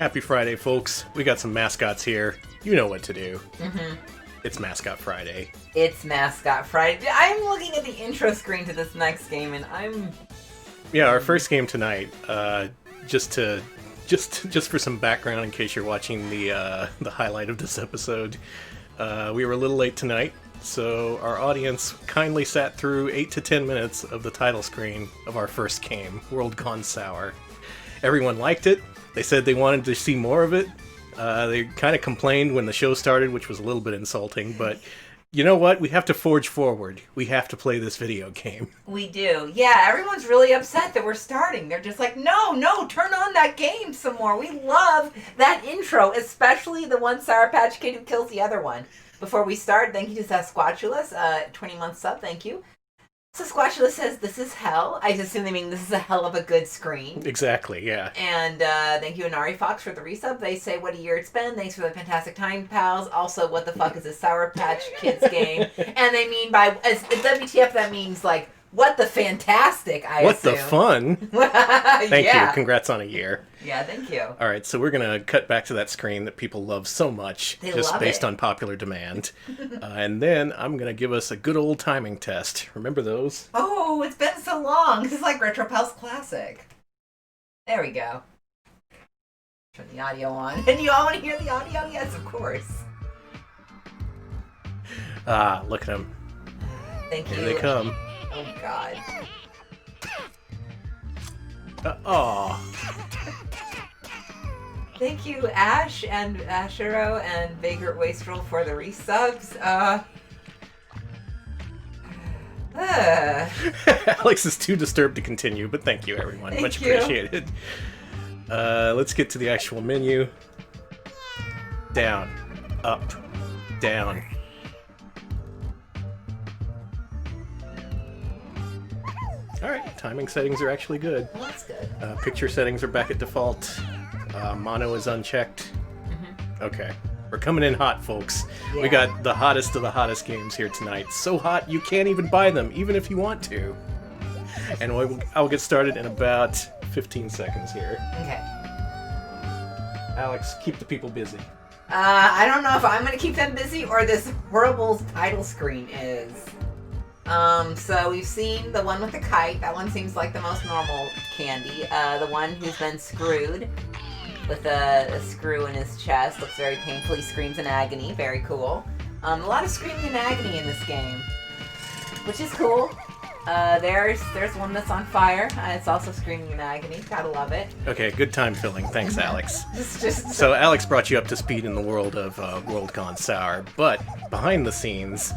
Happy Friday, folks. We got some mascots here. You know what to do. It's Mascot Friday. It's Mascot Friday. I'm looking at the intro screen to this next game, and I'm... Yeah, our first game tonight, just for some background in case you're watching the highlight of this episode, we were a little late tonight, so our audience kindly sat through 8 to 10 minutes of the title screen of our first game, World Gone Sour. Everyone liked it. They said they wanted to see more of it. They kind of complained when the show started, which was a little bit insulting, but you know what? We have to forge forward. We have to play this video game. We do. Yeah, everyone's really upset that we're starting. They're just like, no, turn on that game some more. We love that intro, especially the one Sour Patch Kid who kills the other one. Before we start, thank you to Sasquatulus, 20-month sub, thank you. Sasquatulus says, this is hell. I assume they mean this is a hell of a good screen. Exactly, yeah. And thank you, Inari Fox, for the resub. They say, what a year it's been. Thanks for the fantastic time, pals. Also, what the fuck is a Sour Patch Kids game? And they mean by, as WTF, that means, like, what the fantastic, I what assume. The fun? Thank Yeah. you. Congrats on a year. Yeah, thank you. All right, so we're going to cut back to that screen that people love so much, They just love based it. on popular demand. And then I'm going to give us a good old timing test. Remember those? Oh, it's been so long. This is like RetroPals Classic. There we go. Turn the audio on. And you all want to hear the audio? Yes, of course. Ah, look at them. Thank you. Here they come. Oh, God. Thank you, Ash and Ashero and Vagrant Wastrel for the resubs. Alex is too disturbed to continue, but thank you, everyone. Thank Much you. appreciated. Let's get to the actual menu. Down. Up. Down. Alright, timing settings are actually good. Well, that's good. Picture settings are back at default. Mono is unchecked. Okay. We're coming in hot, folks. Yeah. We got the hottest of the hottest games here tonight. So hot, you can't even buy them, even if you want to. And I'll get started in about 15 seconds here. Okay. Alex, keep the people busy. I don't know if I'm going to keep them busy or this horrible title screen is. So we've seen the one with the kite. That one seems like the most normal candy. The one who's been screwed with a screw in his chest. Looks very painful. He screams in agony. Very cool. A lot of screaming in agony in this game, which is cool. There's one that's on fire. It's also screaming in agony. Gotta love it. Okay, good time filling. Thanks, Alex. Just So Alex brought you up to speed in the world of World Gone Sour, but behind the scenes,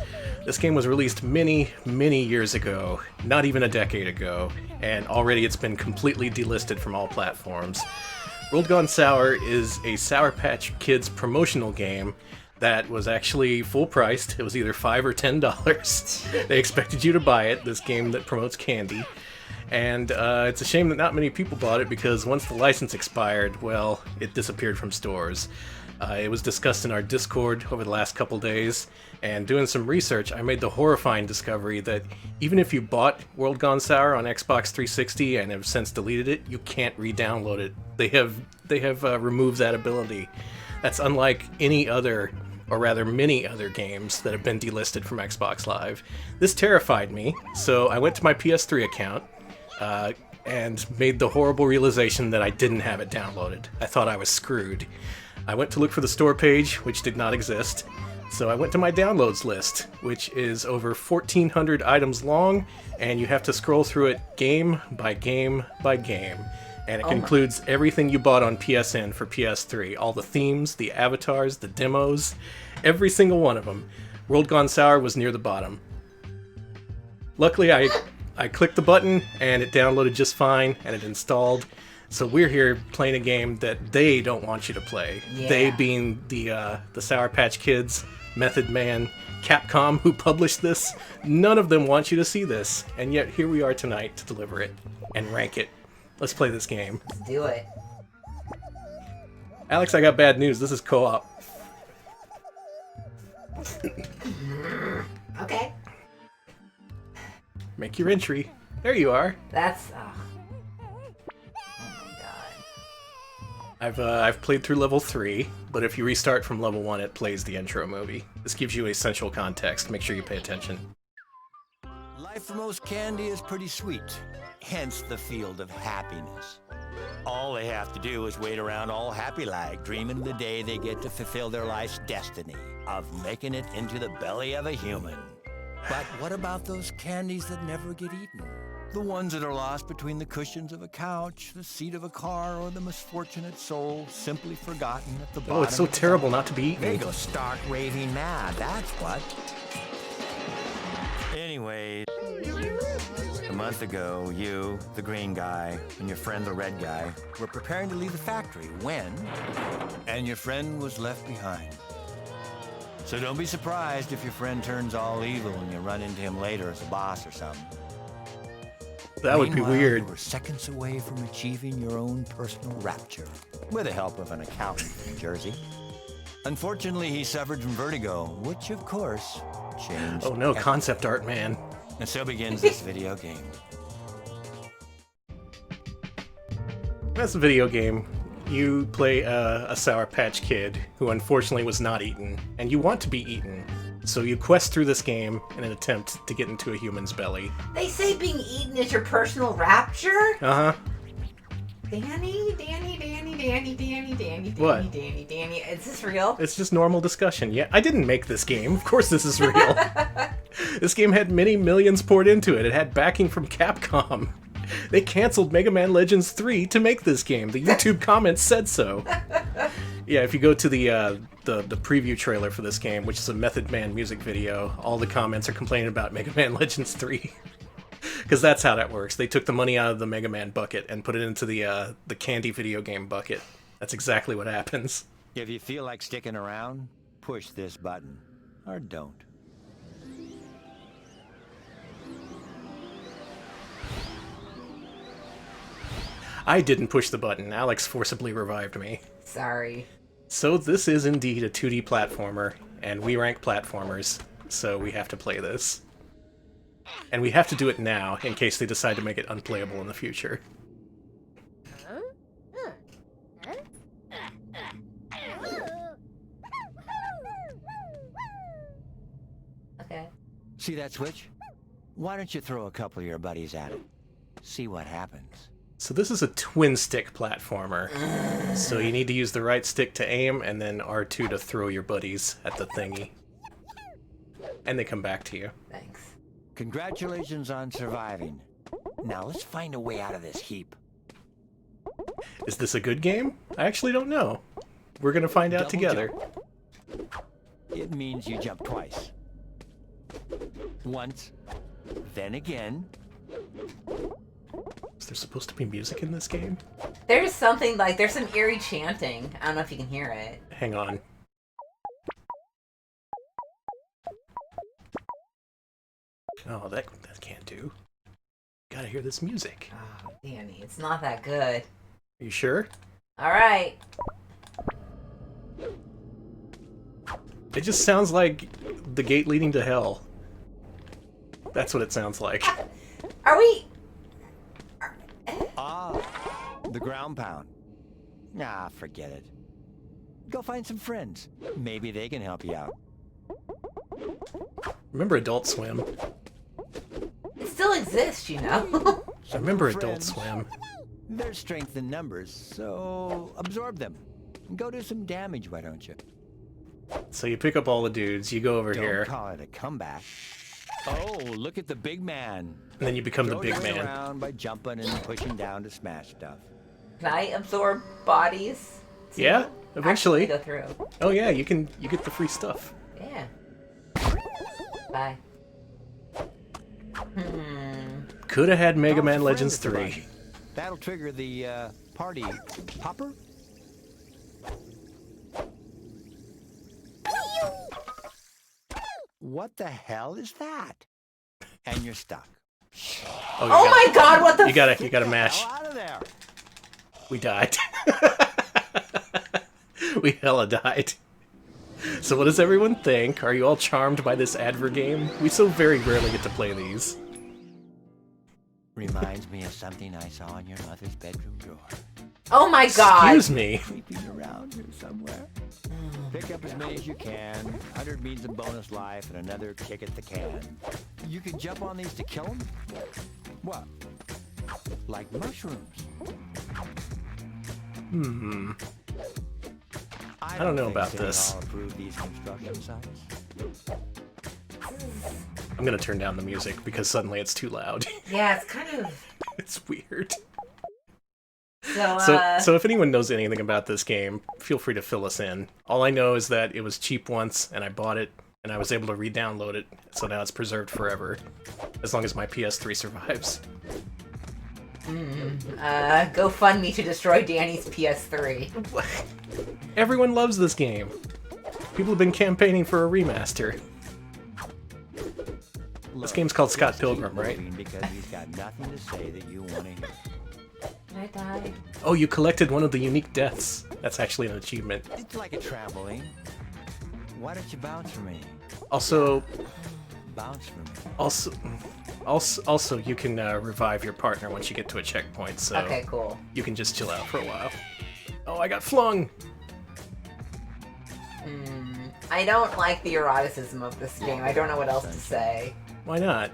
this game was released many, many years ago, not even a decade ago, and already it's been completely delisted from all platforms. World Gone Sour is a Sour Patch Kids promotional game that was actually full priced. It was either $5 or $10. They expected you to buy it, this game that promotes candy. And it's a shame that not many people bought it because once the license expired, well, it disappeared from stores. It was discussed in our Discord over the last couple days, and doing some research, I made the horrifying discovery that even if you bought World Gone Sour on Xbox 360 and have since deleted it, you can't re-download it. They have removed that ability. That's unlike any other, or rather many other games that have been delisted from Xbox Live. This terrified me, so I went to my PS3 account and made the horrible realization that I didn't have it downloaded. I thought I was screwed. I went to look for the store page, which did not exist. So I went to my downloads list, which is over 1,400 items long, and you have to scroll through it game by game by game. And it includes everything you bought on PSN for PS3. All the themes, the avatars, the demos, every single one of them. World Gone Sour was near the bottom. Luckily, I clicked the button, and it downloaded just fine, and it installed. So we're here playing a game that they don't want you to play. Yeah. They being the Sour Patch Kids, Method Man, Capcom, who published this. None of them want you to see this, and yet here we are tonight to deliver it and rank it. Let's play this game. let's do it. Alex, I got bad news. This is co-op. Okay. Make your entry. There you are. That's... Oh my god. I've played through level 3, but if you restart from level 1, it plays the intro movie. This gives you essential context. Make sure you pay attention. Life for most candy is pretty sweet, hence the field of happiness. All they have to do is wait around all happy-like, dreaming of the day they get to fulfill their life's destiny of making it into the belly of a human. But what about those candies that never get eaten? The ones that are lost between the cushions of a couch, the seat of a car, or the misfortunate soul simply forgotten at the bottom. Oh, it's so terrible not to be eaten. They go stark raving mad, that's what. Anyway, a month ago, you, the green guy, and your friend, the red guy, were preparing to leave the factory and your friend was left behind. So don't be surprised if your friend turns all evil and you run into him later as a boss or something. That would be Meanwhile, weird. You were seconds away from achieving your own personal rapture, with the help of an accountant from Jersey. Unfortunately, he suffered from vertigo, which, of course, changed. Oh no, everything. concept art, man. And so begins this video game. That's a video game. You play a Sour Patch Kid who unfortunately was not eaten, and you want to be eaten. So you quest through this game in an attempt to get into a human's belly. They say being eaten is your personal rapture? Uh-huh. Danny. What? Danny. Is this real? It's just normal discussion. Yeah, I didn't make this game. Of course this is real. This game had many millions poured into it. It had backing from Capcom. They canceled Mega Man Legends 3 to make this game. The YouTube comments said so. Yeah, if you go to the preview trailer for this game, which is a Method Man music video, all the comments are complaining about Mega Man Legends 3. Because that's how that works. They took the money out of the Mega Man bucket and put it into the candy video game bucket. That's exactly what happens. If you feel like sticking around, push this button. Or don't. I didn't push the button. Alex forcibly revived me. Sorry. So this is indeed a 2D platformer, and we rank platformers, so we have to play this. And we have to do it now, in case they decide to make it unplayable in the future. Okay. See that switch? Why don't you throw a couple of your buddies at it? See what happens. So this is a twin-stick platformer. So you need to use the right stick to aim, and then R2 to throw your buddies at the thingy. And they come back to you. Thanks. Congratulations on surviving. Now let's find a way out of this heap. Is this a good game? I actually don't know. We're gonna find out together. Jump. It means you jump twice. Once, then again. Is there supposed to be music in this game? There's something like, there's some eerie chanting. I don't know if you can hear it. Hang on. Oh, that can't do. Gotta hear this music. Oh, Danny, it's not that good. Are you sure? Alright. It just sounds like the gate leading to hell. That's what it sounds like. Are we... Ah, the ground pound. Nah, forget it. Go find some friends. Maybe they can help you out. Remember Adult Swim? It still exists, you know? I remember Adult Friends. Swim. There's strength in numbers, so absorb them. Go do some damage, why don't you? So you pick up all the dudes, you go over Don't here, call it a comeback. Oh, look at the big man. and then you become the Throw big your way man. around by jumping and pushing down to smash stuff. Can I absorb bodies? Yeah, eventually. Actually go through. Oh yeah, you get the free stuff. Yeah. Bye. Could have had Mega Toss a Man friend Legends at the 3. button. That'll trigger the party popper. What the hell is that? And you're stuck. Oh my god, what the You gotta Get the mash. hell out of there. We died. We hella died. So what does everyone think? Are you all charmed by this adver game? We so very rarely get to play these. Reminds me of something I saw in your mother's bedroom drawer. Oh my god! Excuse me. Creeping around here somewhere. Pick up as many as you can. 100 means a bonus life and another kick at the can. You can jump on these to kill them? What? Like mushrooms. I don't know think about City this. Hall approved these construction sites. I'm gonna turn down the music because suddenly it's too loud. Yeah, it's kind of... It's weird. So, So if anyone knows anything about this game, feel free to fill us in. All I know is that it was cheap once, and I bought it, and I was able to re-download it, so now it's preserved forever, as long as my PS3 survives. GoFundMe to destroy Danny's PS3. Everyone loves this game. People have been campaigning for a remaster. This game's called Scott Pilgrim, right? Because he's got nothing to say that you want to hear. Can I die? Oh, you collected one of the unique deaths. That's actually an achievement. It's like a trampoline. Why don't you bounce for me? Also, Bounce for me. also, you can revive your partner once you get to a checkpoint, so Okay, cool. you can just chill out for a while. Oh, I got flung! I don't like the eroticism of this game. I don't know what else to say. Why not?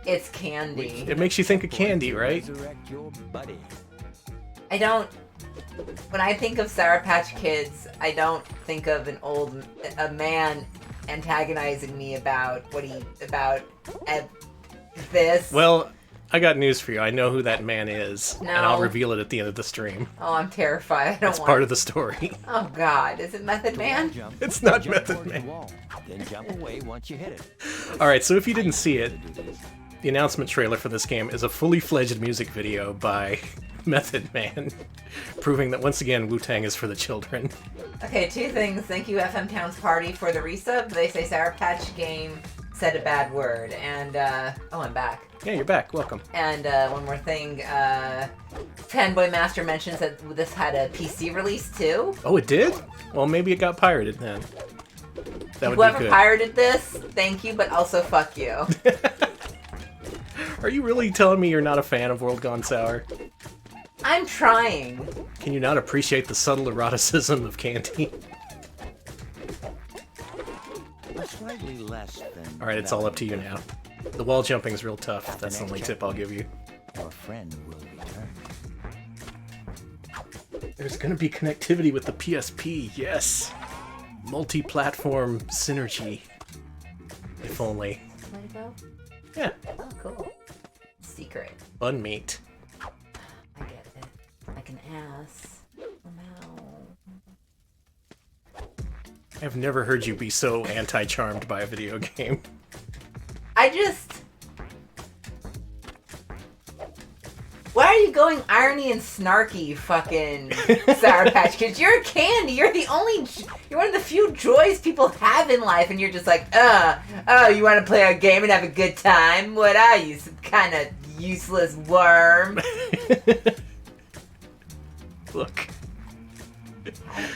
It's candy. It makes you think of candy, right? Resurrect your buddy. I don't... When I think of Sour Patch Kids, I don't think of a man antagonizing me about this. Well, I got news for you. I know who that man is, No. and I'll reveal it at the end of the stream. Oh, I'm terrified. I don't It's want... part of the story. Oh god, is it Method Man? Jump, It's not jump Method towards Man. the wall, then jump away once you hit it. Alright, so if you didn't see it, the announcement trailer for this game is a fully fledged music video by Method Man, proving that once again Wu-Tang is for the children. Okay, two things. Thank you, FM Towns Party, for the resub. They say Sour Patch Game said a bad word, and, oh, I'm back. Yeah, you're back. Welcome. And, one more thing, Fanboy Master mentions that this had a PC release, too. Oh, it did? Well, maybe it got pirated then. That would Whoever be good. pirated this, thank you, but also fuck you. Are you really telling me you're not a fan of World Gone Sour? I'm trying. Can you not appreciate the subtle eroticism of candy? Slightly less than. Alright, it's all up to you now. The wall jumping is real tough. That's the only tip I'll give you. Your friend will return. There's gonna be connectivity with the PSP, yes! Multi-platform synergy. If only. Let it go? Yeah, Oh, cool. Secret. bun meat. I get it. Like an ass. Oh, no. I've never heard you be so anti-charmed by a video game. I just... Why are you going irony and snarky, you fucking Sour Patch Kids? You're a candy. You're one of the few joys people have in life, and you're just like, oh, you want to play a game and have a good time? What are you, some kind of useless worm? Look,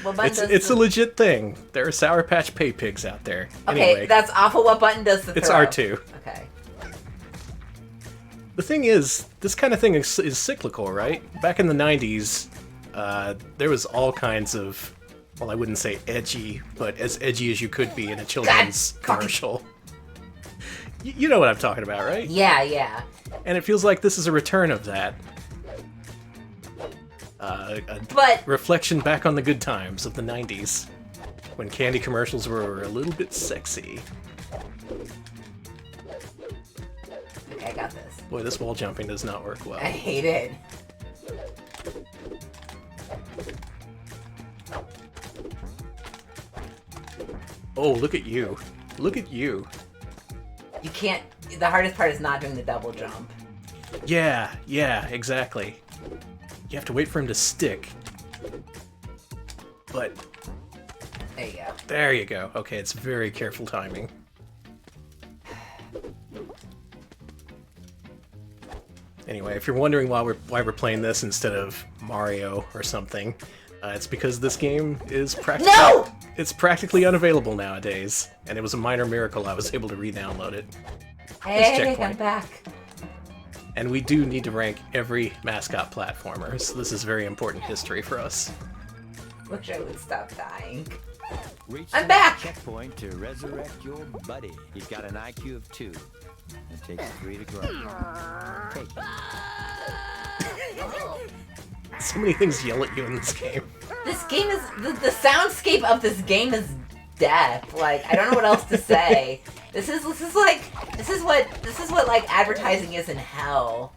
What button does it's the- a legit thing. There are Sour Patch Pay Pigs out there. Okay, Anyway, that's awful. What button does the it's throw? R2. Okay. The thing is, this kind of thing is cyclical, right? Back in the 90s, there was all kinds of, well, I wouldn't say edgy, but as edgy as you could be in a children's commercial. You know what I'm talking about, right? Yeah, yeah. And it feels like this is a return of that. A But reflection back on the good times of the 90s, when candy commercials were a little bit sexy. okay, I got this. Boy, this wall jumping does not work well. I hate it. Oh, look at you. Look at you. You can't. The hardest part is not doing the double jump. Yeah, exactly. You have to wait for him to stick. But There you go. there you go. Okay, it's very careful timing. Anyway, if you're wondering why we're playing this instead of Mario or something, it's because this game is No! it's practically unavailable nowadays, and it was a minor miracle I was able to re-download it. Hey, I'm checkpoint. back. And we do need to rank every Mascot platformer, so this is very important history for us. Wish I would stop dying. Reach I'm the back! checkpoint to resurrect your buddy. He's got an IQ of 2. It takes 3 to grow. Take it. So many things yell at you in this game. This game is the soundscape of this game is death. Like, I don't know what else to say. This is what like advertising is in hell.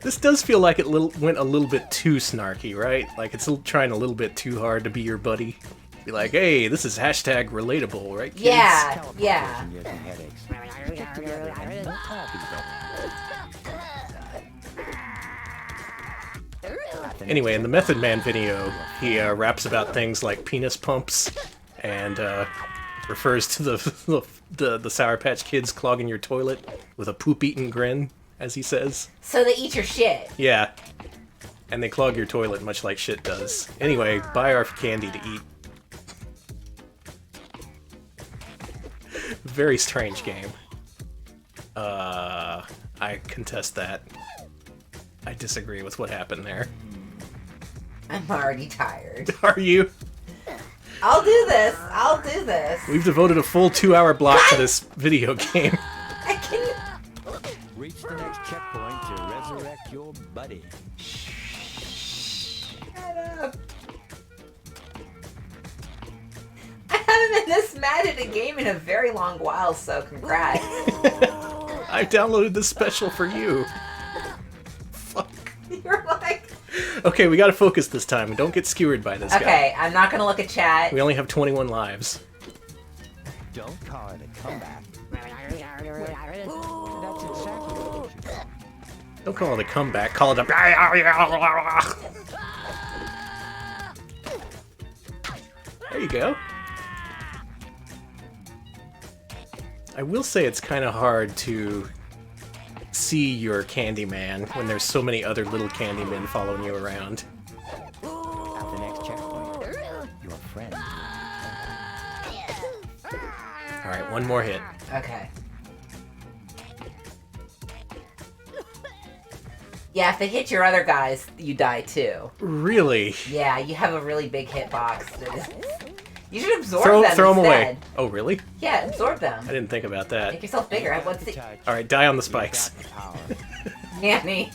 This does feel like it went a little bit too snarky, right? Like it's trying a little bit too hard to be your buddy. Be like, hey, this is hashtag relatable, right, kids? Yeah, yeah. Gives me headaches. Get together and no coffee, Anyway, in the Method Man video, he raps about things like penis pumps and refers to the Sour Patch Kids clogging your toilet with a poop-eating grin, as he says. So they eat your shit. Yeah. And they clog your toilet much like shit does. Anyway, buy our candy to eat. Very strange game. I contest that. I disagree with what happened there. I'm already tired. Are you? I'll do this. I'll do this. We've devoted a full 2-hour block to this video game. I can. Reach the next checkpoint to resurrect your buddy. Shut up. I haven't been this mad at a game in a very long while, so congrats. I downloaded this special for you. Fuck. You're like... Okay, we gotta focus this time. Don't get skewered by this guy. Okay, I'm not gonna look at chat. We only have 21 lives. Don't call it a comeback. That's exactly what you should. Don't call it a comeback. Call it a... There you go. I will say it's kind of hard to see your Candyman when there's so many other little Candymen following you around. At the next checkpoint, your friend. Alright, one more hit. Okay. Yeah, if they hit your other guys, you die too. Really? Yeah, you have a really big hitbox. You should absorb them Throw them away. instead. Oh, really? Yeah, absorb them. I didn't think about that. Make yourself bigger. What's the... Alright, die on the spikes. Nanny.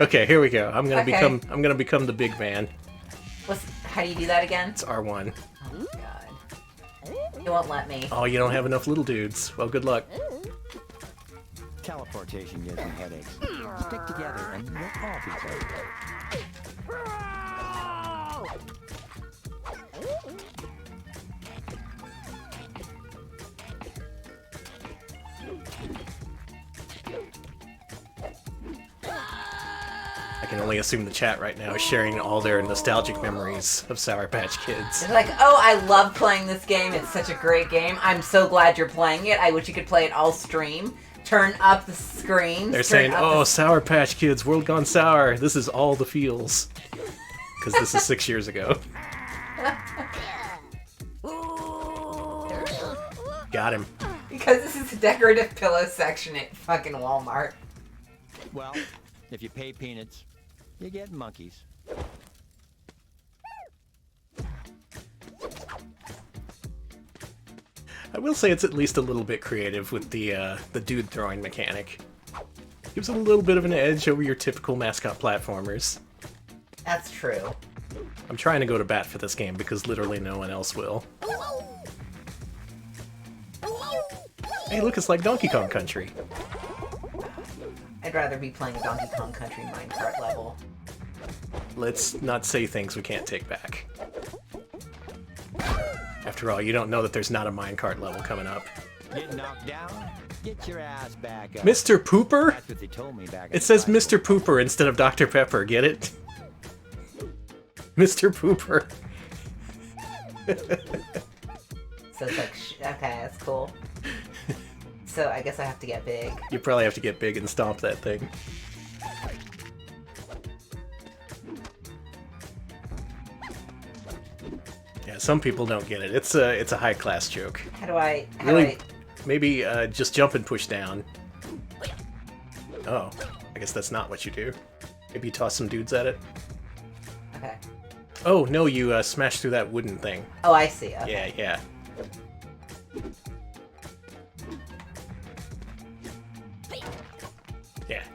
Okay, here we go. I'm gonna Okay. become the big man. How do you do that again? It's R1. Oh, God. You won't let me. Oh, you don't have enough little dudes. Well, good luck. Teleportation gives me headaches. Stick together and we'll all be better. I can only assume the chat right now is sharing all their nostalgic memories of Sour Patch Kids. It's like, oh, I love playing this game. It's such a great game. I'm so glad you're playing it. I wish you could play it all stream. Turn up the screen. They're saying, oh, Sour Patch Kids, World Gone Sour. This is all the feels. Because this is 6 years ago. Got him. Because this is a decorative pillow section at fucking Walmart. Well, if you pay peanuts, you get monkeys. I will say it's at least a little bit creative with the dude throwing mechanic. Gives it a little bit of an edge over your typical Mascot platformers. That's true. I'm trying to go to bat for this game because literally no one else will. Hey, look, it's like Donkey Kong Country. I'd rather be playing Donkey Kong Country minecart level. Let's not say things we can't take back. After all, you don't know that there's not a minecart level coming up. Get knocked down, get your ass back up. Mr. Pooper? That's what they told me back in It the says Bible. Mr. Pooper instead of Dr. Pepper, get it? Mr. Pooper. So it's like, okay, that's cool. So I guess I have to get big. You probably have to get big and stomp that thing. Yeah, some people don't get it. It's a high class joke. How do I Maybe just jump and push down. Oh, I guess that's not what you do. Maybe you toss some dudes at it. Okay. Oh, no, you smash through that wooden thing. Oh, I see. Okay. Yeah.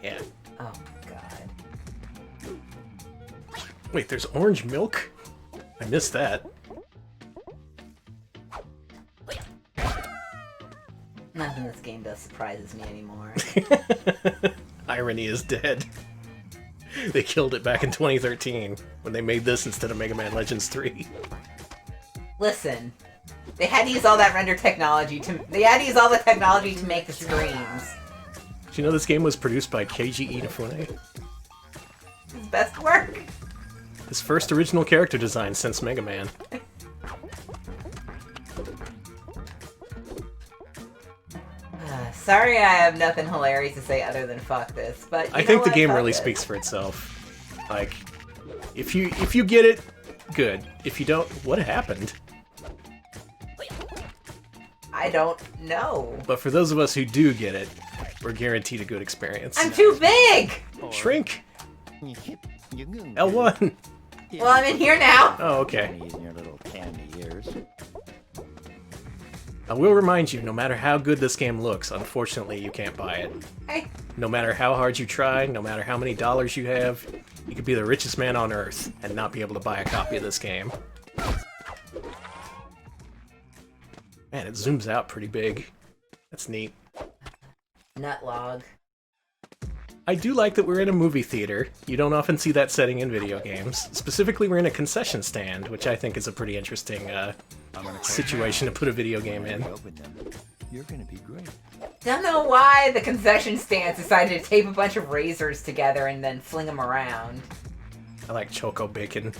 Yeah. Oh, God. Wait, there's orange milk? I missed that. Nothing in this game does surprises me anymore. Irony is dead. They killed it back in 2013 when they made this instead of Mega Man Legends 3. Listen, they had to use all that render technology to. They had to use all the technology to make the screens. Do you know this game was produced by Keiji Inafune? His best work. His first original character design since Mega Man. Sorry, I have nothing hilarious to say other than fuck this, but I think the game Fuck really this. speaks for itself. Like, if you get it, good. If you don't, what happened? I don't know. But for those of us who do get it, we're guaranteed a good experience. I'm too big! Shrink! L1. L1! Well, I'm in here now. Oh, okay. In your little candy ears. I will remind you, no matter how good this game looks, unfortunately you can't buy it. Hey. No matter how hard you try, no matter how many dollars you have, you could be the richest man on Earth and not be able to buy a copy of this game. Man, it zooms out pretty big. That's neat. Nutlog. I do like that we're in a movie theater. You don't often see that setting in video games. Specifically, we're in a concession stand, which I think is a pretty interesting situation to put a video game in. You're gonna be great. Don't know why the concession stands decided to tape a bunch of razors together and then fling them around. I like Choco Bacon.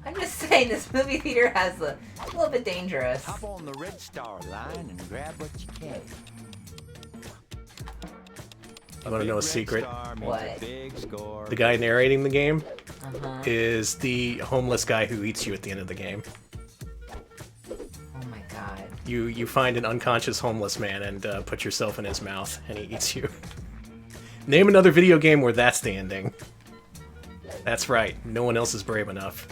I'm just saying, this movie theater has a little bit dangerous. Hop on the Red Star line and grab what you can. I want to know a secret. What? The guy narrating the game Uh-huh. is the homeless guy who eats you at the end of the game. Oh my god. You find an unconscious homeless man and put yourself in his mouth, and he eats you. Name another video game where that's the ending. That's right, no one else is brave enough.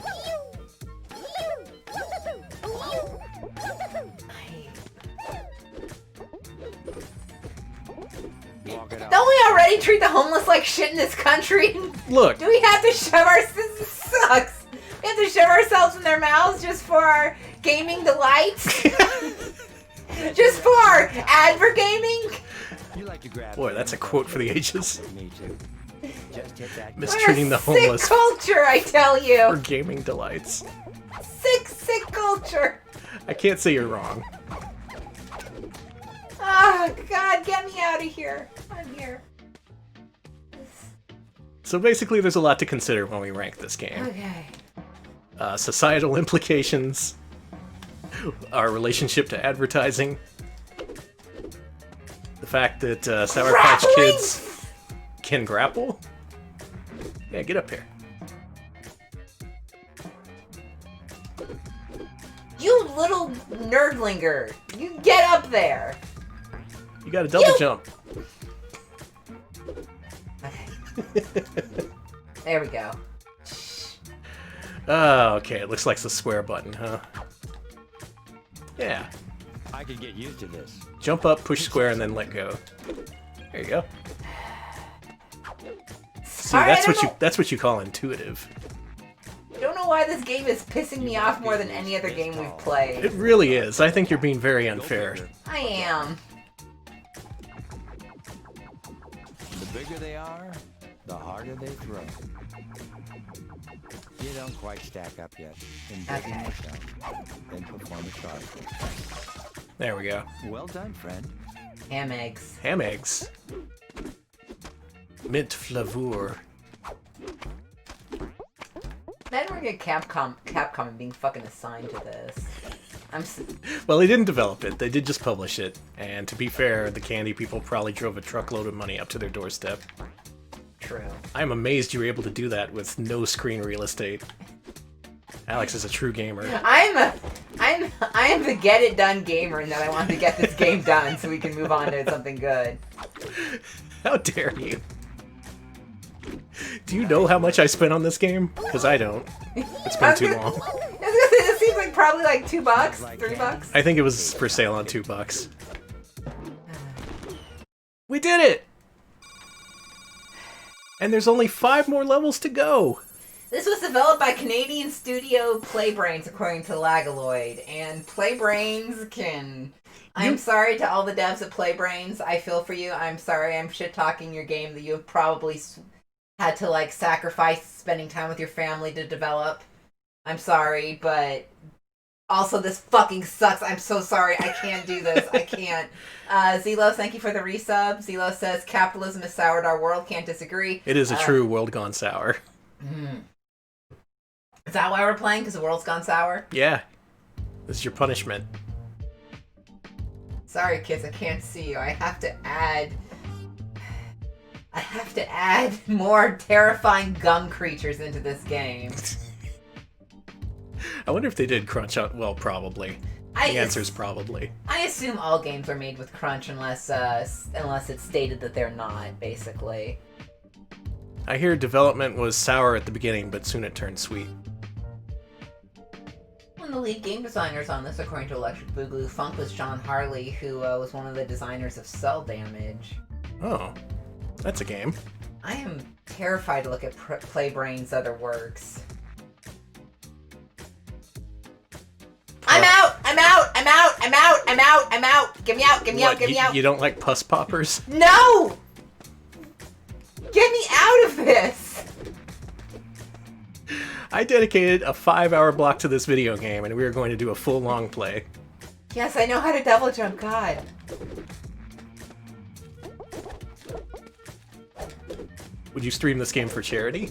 Don't we already treat the homeless like shit in this country? Look, Do we have to shove our... This sucks. We have to shove ourselves in their mouths just for our gaming delights? Just for our advert gaming? You like to grab boy, that's a quote for the ages. Me too. Just hit that. Mistreating the What a homeless sick culture, I tell for you. gaming delights. Sick culture. I can't say you're wrong. Oh, God, get me out of here. I'm here. So basically, there's a lot to consider when we rank this game. Okay. Societal implications, our relationship to advertising, the fact that Sour Patch Grappling! Kids can grapple. Yeah, get up here. You little nerdlinger. You get up there. You got a double jump. Okay. There we go. Oh, okay. It looks like it's a square button, huh? Yeah. I could get used to this. Jump up, push square, and then let go. There you go. See, Alright, that's what you call intuitive. I don't know why this game is pissing me off more than any other game we've played. It really is. I think you're being very unfair. I am. The bigger they are, the harder they throw. You don't quite stack up yet. Envision Okay. yourself, then perform a charge. There we go. Well done, friend. Ham eggs. Ham eggs. Mint flavor. Imagine working at Capcom and being fucking assigned to this. Well, they didn't develop it. They did just publish it. And to be fair, the Candy people probably drove a truckload of money up to their doorstep. True. I'm amazed you were able to do that with no screen real estate. Alex is a true gamer. I'm I am the get it done gamer, and that I want to get this game done so we can move on to something good. How dare you? Do you know how much I spent on this game? Because I don't. It's been too long. It seems like probably like $2, $3. I think it was for sale on $2. We did it! And there's only 5 more levels to go. This was developed by Canadian studio Playbrains, according to Lagaloid. And Playbrains can... I'm sorry to all the devs at Playbrains. I feel for you. I'm sorry I'm shit-talking your game that you have probably had to, like, sacrifice spending time with your family to develop. I'm sorry, but... Also, this fucking sucks. I'm so sorry. I can't do this. I can't. Zelos, thank you for the resub. Zelos says, capitalism has soured our world. Can't disagree. It is a true world gone sour. Is that why we're playing? Because the world's gone sour? Yeah. This is your punishment. Sorry, kids. I can't see you. I have to add more terrifying gum creatures into this game. I wonder if they did crunch out. Well, probably. The answer's probably. I assume all games are made with crunch unless it's stated that they're not, basically. I hear development was sour at the beginning, but soon it turned sweet. One of the lead game designers on this, according to Electric Boogaloo Funk, was John Harley, who was one of the designers of Cell Damage. Oh, that's a game. I am terrified to look at Playbrain's other works. I'm out! I'm out! I'm out! I'm out! I'm out! I'm out! Get me out! Get me out! Get me out! You don't like pus poppers? No! Get me out of this! I dedicated a 5-hour block to this video game, and we are going to do a full long play. Yes, I know how to double jump. God. Would you stream this game for charity?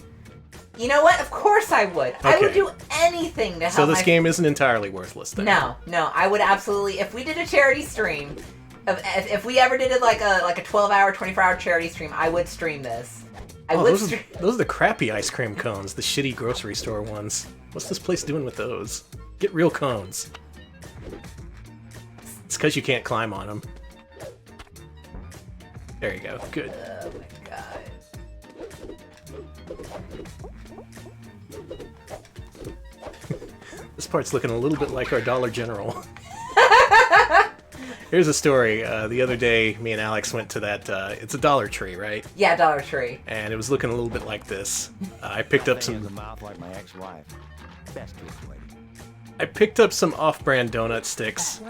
You know what? Of course I would. Okay. I would do anything to help. So this game isn't entirely worthless then? No, I would absolutely. If we did a charity stream, if we ever did it like a 12-hour, 24-hour charity stream, I would stream this. Those are the crappy ice cream cones, the shitty grocery store ones. What's this place doing with those? Get real cones. It's because you can't climb on them. There you go. Good. Oh my god. This part's looking a little bit like our Dollar General. Here's a story. The other day, me and Alex went to that, it's a Dollar Tree, right? Yeah, Dollar Tree. And it was looking a little bit like this. I picked up some... I picked up some off-brand donut sticks,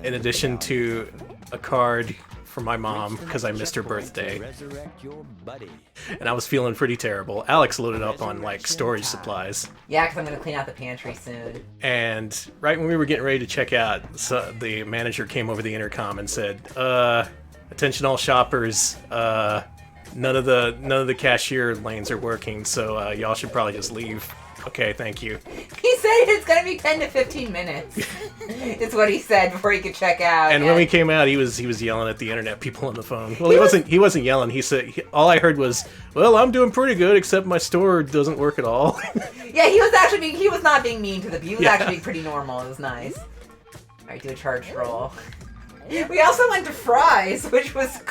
in addition to a card for my mom, because I missed her birthday. And I was feeling pretty terrible. Alex loaded up on, like, storage supplies. Yeah, because I'm going to clean out the pantry soon. And right when we were getting ready to check out, the manager came over the intercom and said, attention all shoppers, none of the cashier lanes are working, so y'all should probably just leave. Okay, thank you. He said it's gonna be 10 to 15 minutes. It's what he said before he could check out. And when we came out, he was yelling at the internet people on the phone. Well, he wasn't yelling. He said all I heard was, "Well, I'm doing pretty good, except my store doesn't work at all." Yeah, he was not being mean to the people. He was actually being pretty normal. It was nice. All right, do a charge roll. We also went to Fry's, which was.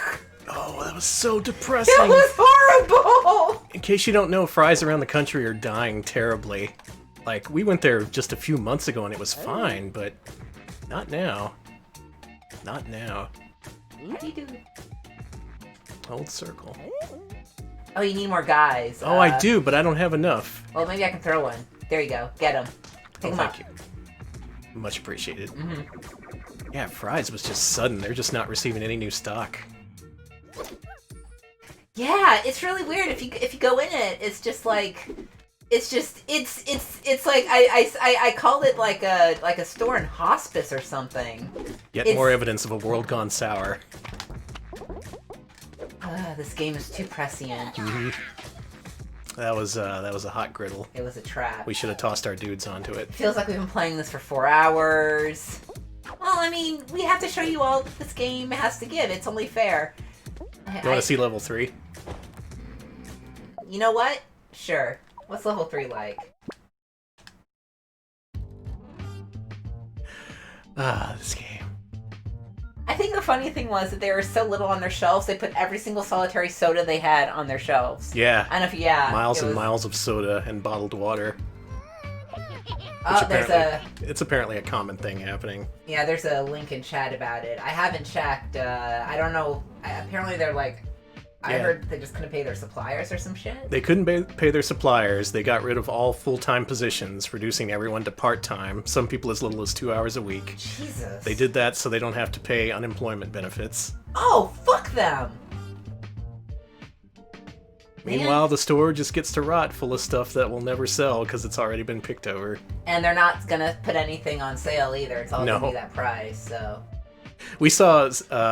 Oh, that was so depressing. It was horrible! In case you don't know, Fry's around the country are dying terribly. Like, we went there just a few months ago and it was fine, but not now. Not now. How do you do? Hold circle. Oh, you need more guys. Oh, I do, but I don't have enough. Well, maybe I can throw one. There you go. Get him. Pick him up. Thank you. Much appreciated. Yeah, Fry's was just sudden. They're just not receiving any new stock. Yeah, it's really weird. If you go in it, it's just like, it's like I called it like a store in hospice or something. Yet more evidence of a world gone sour. This game is too prescient. That was a hot griddle. It was a trap. We should have tossed our dudes onto it. Feels like we've been playing this for 4 hours. Well, I mean, we have to show you all that this game has to give. It's only fair. You want to see level 3? You know what? Sure. What's level 3 like? Ah, this game. I think the funny thing was that there was so little on their shelves, they put every single solitary soda they had on their shelves. Yeah. I don't know if, yeah. Miles and miles of soda and bottled water. Oh, It's apparently a common thing happening. Yeah, there's a link in chat about it. I haven't checked. I don't know. Apparently they're like... I heard they just couldn't pay their suppliers or some shit. They couldn't pay their suppliers. They got rid of all full-time positions, reducing everyone to part-time, some people as little as 2 hours a week. Jesus. They did that so they don't have to pay unemployment benefits. Oh, fuck them! Meanwhile, the store just gets to rot full of stuff that will never sell because it's already been picked over. And they're not gonna put anything on sale either. It's all gonna be that price, so... We saw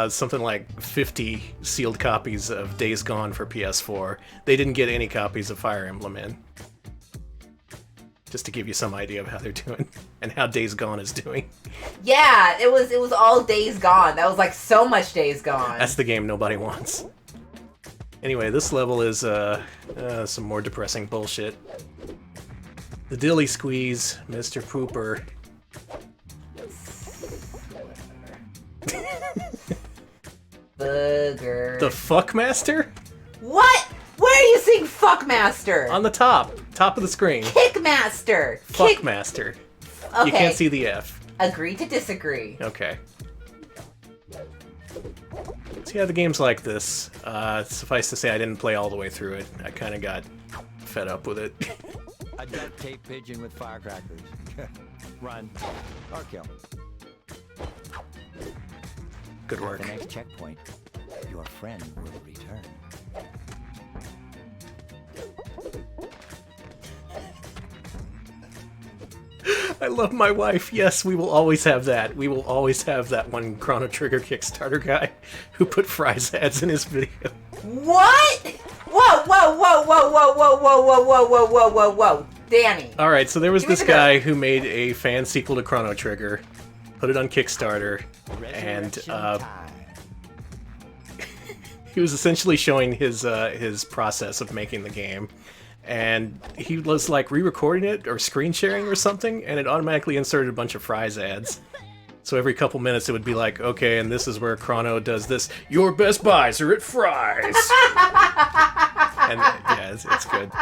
something like 50 sealed copies of Days Gone for PS4. They didn't get any copies of Fire Emblem in. Just to give you some idea of how they're doing and how Days Gone is doing. Yeah, it was all Days Gone. That was like so much Days Gone. That's the game nobody wants. Anyway, this level is some more depressing bullshit. The Dilly Squeeze, Mr. Pooper. Booger. The Fuckmaster? What? Where are you seeing Fuckmaster? On the top of the screen. Kickmaster. Fuckmaster. Okay. You can't see the F. Agree to disagree. Okay. So yeah, the game's like this. Suffice to say, I didn't play all the way through it. I kind of got fed up with it. A duct tape pigeon with firecrackers. Run or kill. Good work. At the next checkpoint, your friend will return. I love my wife. Yes, we will always have that. We will always have that one Chrono Trigger Kickstarter guy who put Fry's ads in his video. What? Whoa, whoa, whoa, whoa, whoa, whoa, whoa, whoa, whoa, whoa, whoa, whoa, whoa. Danny. Alright, so there was this guy who made a fan sequel to Chrono Trigger, put it on Kickstarter, and he was essentially showing his process of making the game. And he was like re-recording it or screen sharing or something, and it automatically inserted a bunch of Fry's ads. So every couple minutes it would be like, okay, and this is where Chrono does this. Your best buys are at Fry's. And yeah, it's good.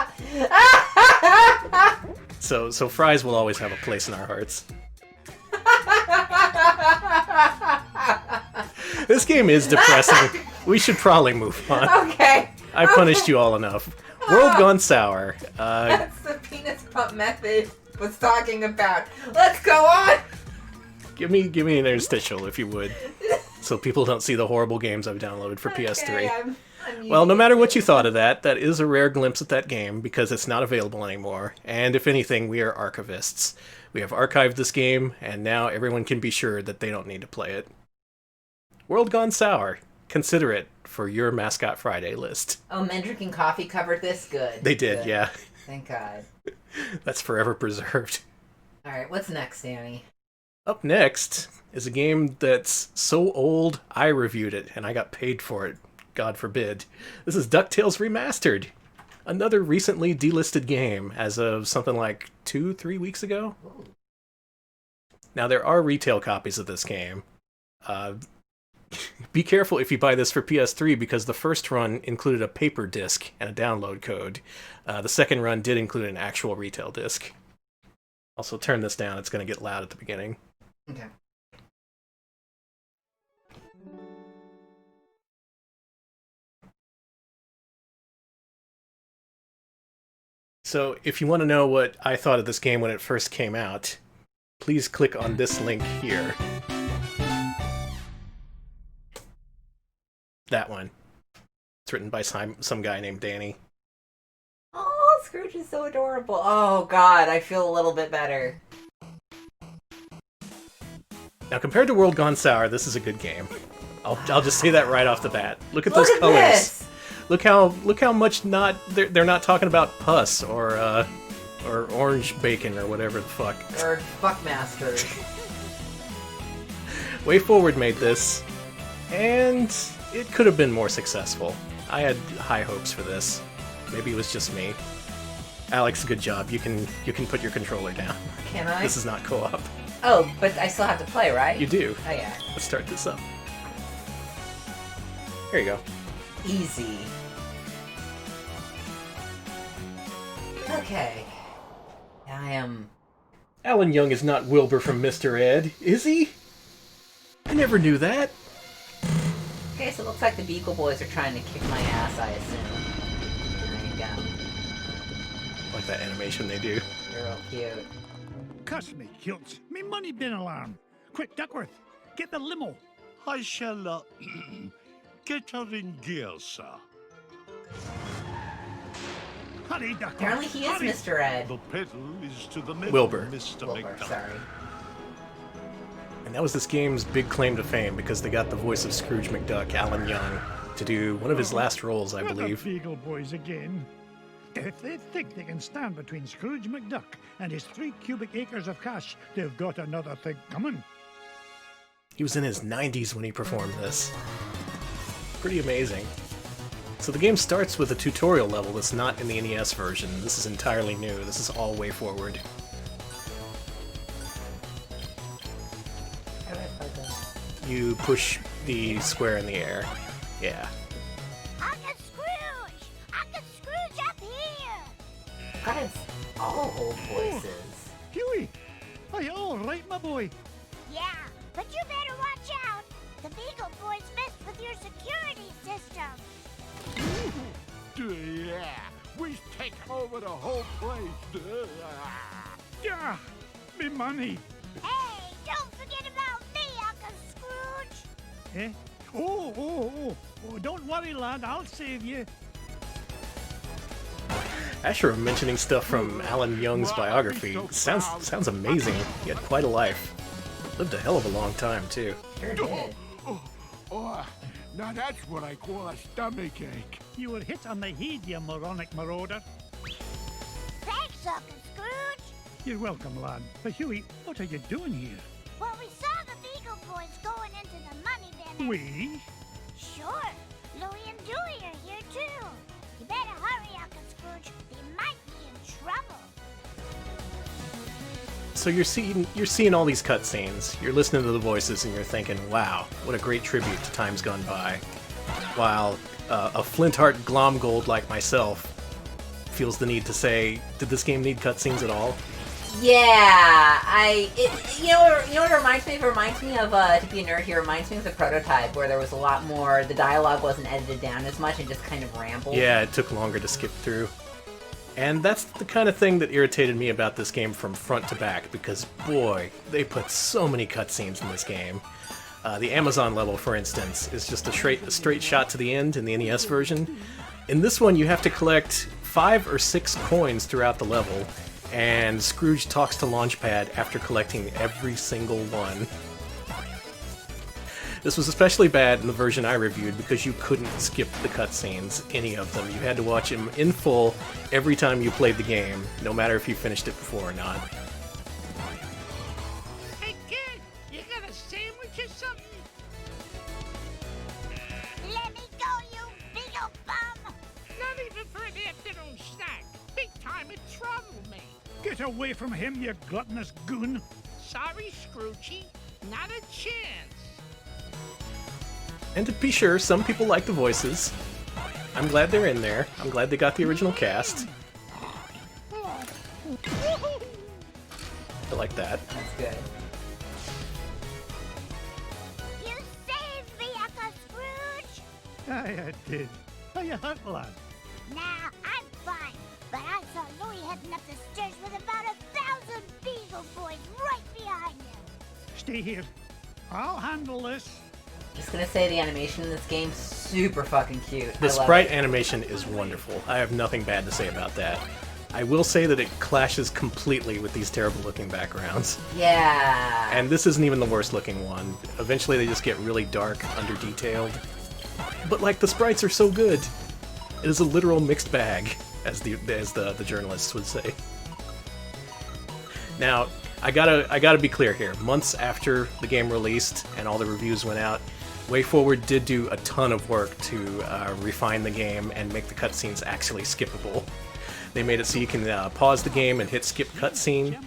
So Fry's will always have a place in our hearts. This game is depressing. We should probably move on. Okay. I punished you all enough. World Gone Sour. That's the penis pump method was talking about. Let's go on! Give me an interstitial, if you would, so people don't see the horrible games I've downloaded for PS3. I'm Well, no matter what you thought of that, that is a rare glimpse at that game, because it's not available anymore, and if anything, we are archivists. We have archived this game, and now everyone can be sure that they don't need to play it. World Gone Sour. Consider it for your Mascot Friday list. Oh, Men Drinking Coffee covered this? Good. They did, Good. yeah. Thank God. That's forever preserved. Alright, what's next, Danny? Up next is a game that's so old, I reviewed it, and I got paid for it. God forbid. This is DuckTales Remastered. Another recently delisted game as of something like 2-3 weeks ago. Ooh. Now, there are retail copies of this game. Be careful if you buy this for PS3 because the first run included a paper disc and a download code. The second run did include an actual retail disc. Also, turn this down. It's going to get loud at the beginning. Okay. So, if you want to know what I thought of this game when it first came out, please click on this link here. That one. It's written by some guy named Danny. Oh, Scrooge is so adorable. Oh, God, I feel a little bit better. Now, compared to World Gone Sour, this is a good game. I'll just say that right off the bat. Look at those colors. This. Look how much they're not talking about pus or orange bacon or whatever the fuck. Or Fuckmasters. Way Forward made this, and it could have been more successful. I had high hopes for this. Maybe it was just me. Alex, good job. You can put your controller down. Can I? This is not co-op. Oh, but I still have to play, right? You do. Oh, yeah. Let's start this up. There you go. Easy. Okay. I am... Alan Young is not Wilbur from Mr. Ed, is he? I never knew that. Okay, so it looks like the Beagle Boys are trying to kick my ass, I assume. There you go. Like that animation they do. You're real cute. Cuss me, Hilts. Me money bin alarm. Quick, Duckworth, get the limo. I shall, get her in gear, sir. Hurry, Duckworth. Apparently he is hurry. Mr. Ed. The pedal is to the metal, Wilbur. Mr. Wilbur, McDonald. sorry. And that was this game's big claim to fame because they got the voice of Scrooge McDuck, Alan Young, to do one of his last roles, I We're believe. The Beagle Boys again. If they think they can stand between Scrooge McDuck and his 3 cubic acres of cash, they've got another thing coming. He was in his 90s when he performed this. Pretty amazing. So the game starts with a tutorial level that's not in the NES version. This is entirely new. This is all way forward. How do I play this? You push the square in the air. Yeah. Uncle Scrooge! Uncle Scrooge up here! God, it's all old voices. Huey! Are you all right, my boy? Yeah, but you better watch out! The Beagle Boys messed with your security system! Yeah, we've taken over the whole place. Yeah, me money. Hey, don't forget about me, Uncle Scrooge! Eh? Oh, don't worry, lad, I'll save you. Asher mentioning stuff from Alan Young's biography sounds amazing. He had quite a life. Lived a hell of a long time, too. Sure did. Oh, now that's what I call a stomach ache. You were hit on the head, you moronic marauder. Thanks, Uncle Scrooge! You're welcome, lad. But Huey, what are you doing here? Well, we saw the Beagle Boys going into the money bin. We? Sure, Louie and Dewey are here too. You better hurry, Uncle Scrooge. They might be in trouble. So you're seeing all these cutscenes, you're listening to the voices, and you're thinking, wow, what a great tribute to times gone by. While a Flintheart Glomgold like myself feels the need to say, did this game need cutscenes at all? Yeah, you know what it reminds me of? It reminds me of, to be a nerd here, it reminds me of the Prototype, where there was a lot more, the dialogue wasn't edited down as much and just kind of rambled. Yeah, it took longer to skip through. And that's the kind of thing that irritated me about this game from front to back, because boy, they put so many cutscenes in this game. The Amazon level, for instance, is just a straight shot to the end in the NES version. In this one, you have to collect 5 or 6 coins throughout the level, and Scrooge talks to Launchpad after collecting every single one. This was especially bad in the version I reviewed because you couldn't skip the cutscenes, any of them. You had to watch them in full every time you played the game, no matter if you finished it before or not. Hey kid, you got a sandwich or something? Let me go, you big old bum! Not even for an afternoon snack. Big time in trouble, man. Get away from him, you gluttonous goon. Sorry, Scroochy. Not a chance. And to be sure, some people like the voices. I'm glad they're in there. I'm glad they got the original cast. I like that. That's good. You saved me, Uncle Scrooge! I did. How you hurt, lad? Nah, I'm fine. But I saw Louie heading up the stairs with about 1,000 Beagle Boys right behind him. Stay here. I'll handle this. Just gonna say the animation in this game, super fucking cute. The I love sprite it. animation is wonderful. I have nothing bad to say about that. I will say that it clashes completely with these terrible looking backgrounds. Yeah. And this isn't even the worst looking one. Eventually they just get really dark, under-detailed. But like, the sprites are so good. It is a literal mixed bag, as the journalists would say. Now, I gotta be clear here. Months after the game released and all the reviews went out, WayForward did do a ton of work to refine the game and make the cutscenes actually skippable. They made it so you can pause the game and hit skip cutscene.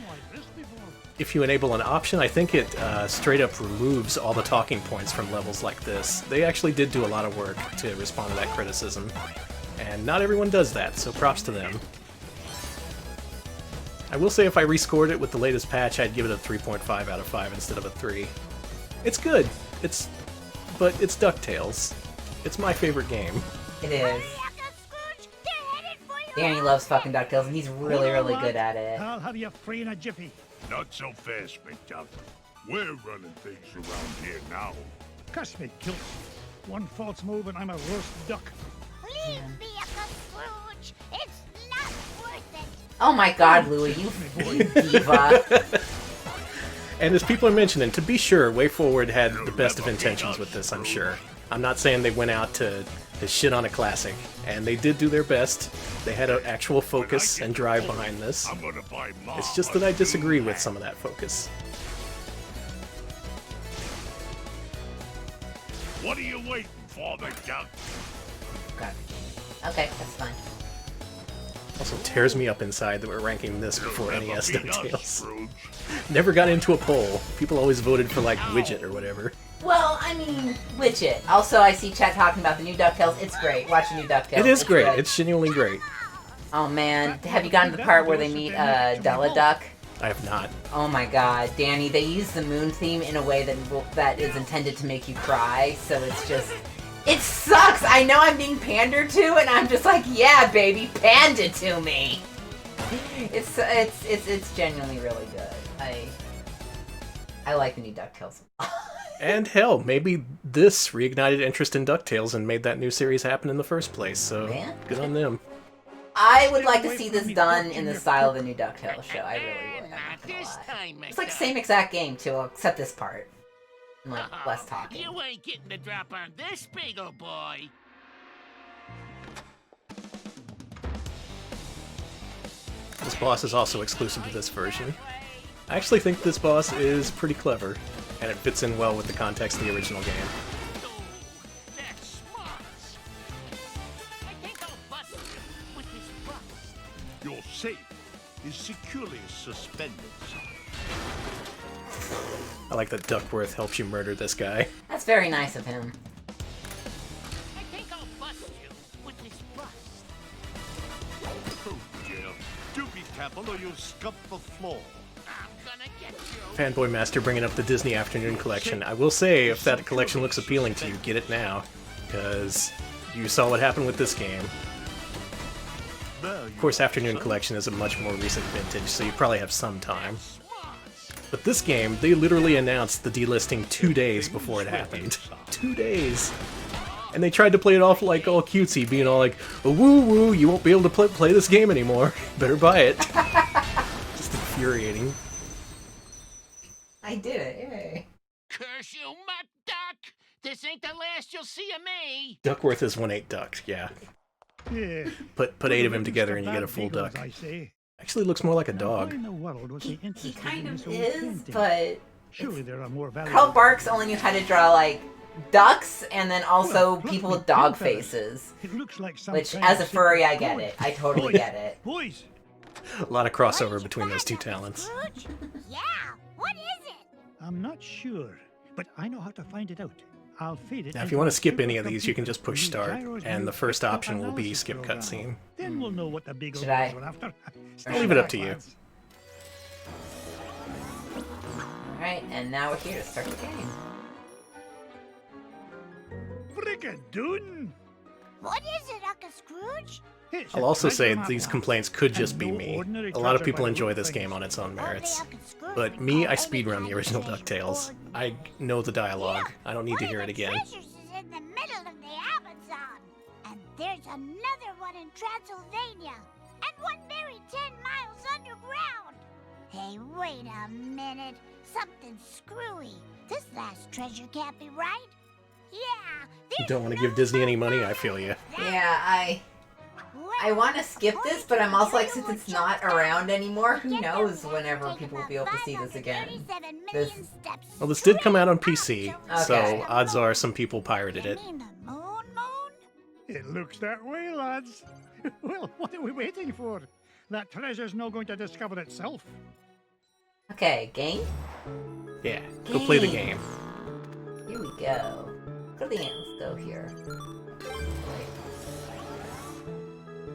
if you enable an option, I think it straight up removes all the talking points from levels like this. They actually did do a lot of work to respond to that criticism, and not everyone does that, so props to them. I will say if I rescored it with the latest patch, I'd give it a 3.5 out of 5 instead of a 3. It's good, but it's DuckTales. It's my favorite game. It is. Danny loves fucking DuckTales, and he's really, really good at it. I'll have you free in a jiffy. Not so fast, McDuck. We're running things around here now. Cuss me, kilt. One false move and I'm a roast duck. Leave me, Uncle Scrooge. It's not worth it. Oh my god, Louie, you diva. And as people are mentioning, to be sure, WayForward had the best of intentions with this, I'm sure. I'm not saying they went out to shit on a classic, and they did do their best. They had an actual focus and drive behind this. It's just that I disagree with some of that focus. What are you waiting for, McDuck? Okay, that's fine. Also tears me up inside that we're ranking this before NES DuckTales. Never got into a poll. People always voted for, like, Widget or whatever. Well, I mean, legit. Also, I see chat talking about the new DuckTales. It's great. Watch the new DuckTales. It is great. Good. It's genuinely great. Oh man, have you gotten to the part where they meet Della Duck? I have not. Oh my god, Danny, they use the moon theme in a way that is intended to make you cry, so it's just... It sucks! I know I'm being pandered to, and I'm just like, yeah, baby, panda to me! It's genuinely really good. I like the new DuckTales. And hell, maybe this reignited interest in DuckTales and made that new series happen in the first place, so good on them. I would like to see this done in the style of the new DuckTales show. I really would. I'm not gonna lie. It's like the same exact game too, except this part. And, like, less talking. You ain't getting the drop on this big old boy. This boss is also exclusive to this version. I actually think this boss is pretty clever, and it fits in well with the context of the original game. That's smart. I think I'll bust you with this bust. Your safe is securely suspended. I like that Duckworth helps you murder this guy. That's very nice of him. I think I'll bust you with this bust. Oh, Jim. Do be careful or you'll scub the floor. I'm gonna get you. Fanboy Master bringing up the Disney Afternoon Collection. I will say, if that collection looks appealing to you, get it now. Because you saw what happened with this game. Of course, Afternoon Collection is a much more recent vintage, so you probably have some time. But this game, they literally announced the delisting 2 days before it happened. 2 days! And they tried to play it off like all cutesy, being all like, oh, woo-woo, you won't be able to play this game anymore. Better buy it. Just infuriating. I did it, yay. Curse you, mutt duck! This ain't the last you'll see of me. Duckworth is 1/8 duck, yeah. Yeah. Put 8 of them together and you get a full duck. I say. Actually looks more like a dog. He kind of is, but Surely there are more Carl valuable. Barks only knew how to draw, like, ducks and then also people with dog faces. It looks like some Which, kind as a of furry, I secret get code. it. I totally Boys, get it. Boys, A lot of crossover between those two talents. Scrooge? Yeah, what is it? I'm not sure, but I know how to find it out. I'll feed it. Now, if you want to skip any of these, you can just push start, and the first option will be skip cutscene. Then we'll know what the big Should old I? boys are after. I'll leave it up to you. Alright, and now we're here to start the game. Brigadoon! What is it, Uncle Scrooge? It's I'll a also say treasure map, these lad. complaints could just And be no me. ordinary A lot of treasure people by the enjoy look this of game things. on its own Only merits. Uncle Scrooge But would me, call I any speedrun kind the of original treasure DuckTales. ordinary. I know the dialogue. Look, I don't need to one hear of it the again. treasures is in the middle of the Amazon. And there's another one in Transylvania. And one buried 10 miles underground. Hey, wait a minute. Something's screwy. This last treasure can't be right. Yeah. You don't want to give Disney any money? I feel you. Yeah, I want to skip this, but I'm also like, since it's not around anymore, who knows whenever people will be able to see this again. This- Well, this did come out on PC, so Okay. odds are some people pirated it. You mean the moon? It looks that way, lads. Well, what are we waiting for? That treasure's not going to discover itself. Okay, game? Yeah, go play the game. Here we go. Go to the end. Let's go here.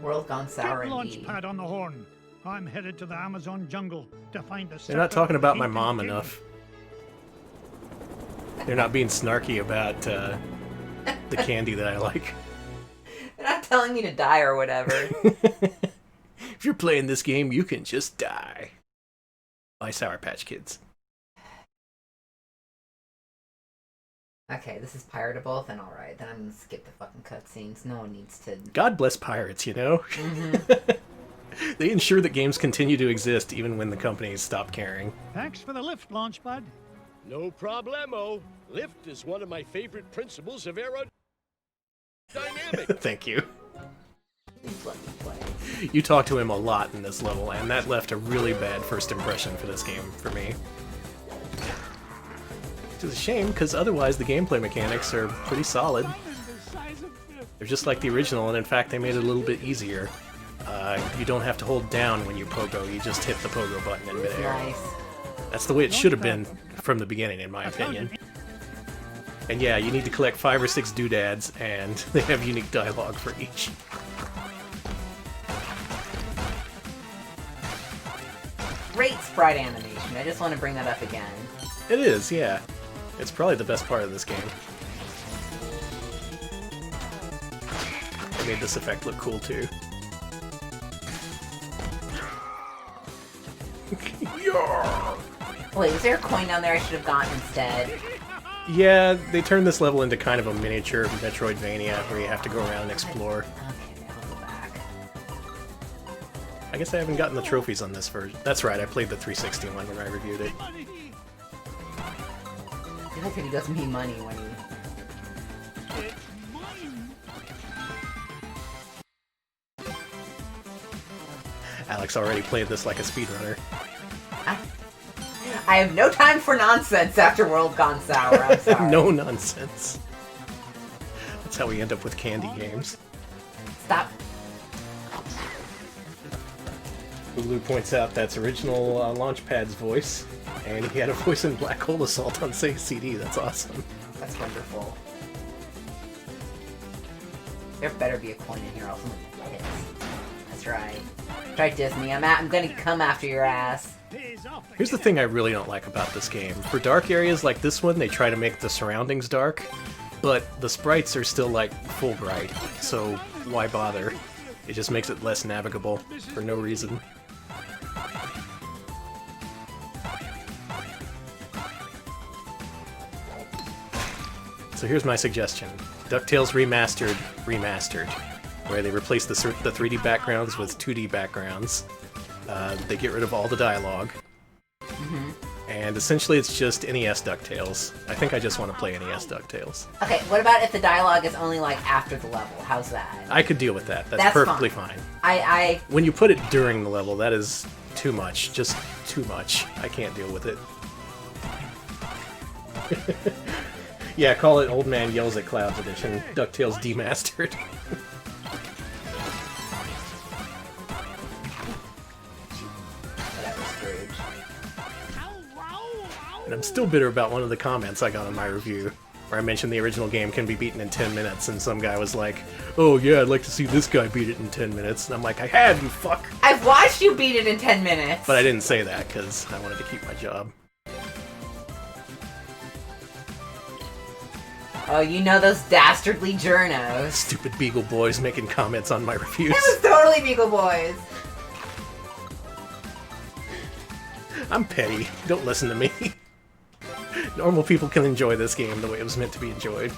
World gone sour Keep indeed. Launchpad on the horn. I'm headed to the Amazon jungle to find the. They're not talking about my mom enough. enough. They're not being snarky about the candy that I like. They're not telling me to die or whatever. If you're playing this game, you can just die. My Sour Patch Kids. Okay, this is piratable, then alright. Then I'm gonna skip the fucking cutscenes. No one needs to... God bless pirates, you know? They ensure that games continue to exist even when the companies stop caring. Thanks for the lift, Launchpad. No problemo. Lift is one of my favorite principles of aerodynamics. Thank you. Please let me play. You talk to him a lot in this level, and that left a really bad first impression for this game for me. Which is a shame, because otherwise the gameplay mechanics are pretty solid. They're just like the original, and in fact they made it a little bit easier. You don't have to hold down when you pogo, you just hit the pogo button in midair. Nice. That's the way it should have been from the beginning, in my opinion. And yeah, you need to collect 5 or 6 doodads, and they have unique dialogue for each. Great sprite animation. I just want to bring that up again. It is, yeah. It's probably the best part of this game. They made this effect look cool, too. Wait, is there a coin down there I should have gotten instead? Yeah, they turned this level into kind of a miniature Metroidvania where you have to go around and explore. Okay, I'll go back. I guess I haven't gotten the trophies on this version. That's right, I played the 360 one when I reviewed it. I feel like he doesn't need money when he... Alex already played this like a speedrunner. I have no time for nonsense after World Gone Sour, I'm sorry. No nonsense. That's how we end up with candy games. Stop. Hulu points out that's original Launchpad's voice, and he had a voice in Black Hole Assault on Sega CD. That's awesome. That's wonderful. There better be a coin in here, else I'm gonna get pissed. That's right. Try Disney. I'm gonna come after your ass. Here's the thing I really don't like about this game. For dark areas like this one, they try to make the surroundings dark, but the sprites are still like full bright, so why bother? It just makes it less navigable for no reason. So here's my suggestion. DuckTales Remastered, where they replace the 3D backgrounds with 2D backgrounds. They get rid of all the dialogue. And essentially it's just NES DuckTales. I think I just want to play NES DuckTales. Okay, what about if the dialogue is only like after the level? How's that? I could deal with that. That's perfectly fine. When you put it during the level, that is too much. Just too much. I can't deal with it. Yeah, call it Old Man Yells at Clouds Edition. DuckTales Demastered. Whatever, Scrooge. And I'm still bitter about one of the comments I got on my review, where I mentioned the original game can be beaten in 10 minutes, and some guy was like, oh yeah, I'd like to see this guy beat it in 10 minutes. And I'm like, I have, you fuck! I've watched you beat it in 10 minutes! But I didn't say that, because I wanted to keep my job. Oh, you know those dastardly journos. Stupid Beagle Boys making comments on my reviews. It was totally Beagle Boys! I'm petty. Don't listen to me. Normal people can enjoy this game the way it was meant to be enjoyed.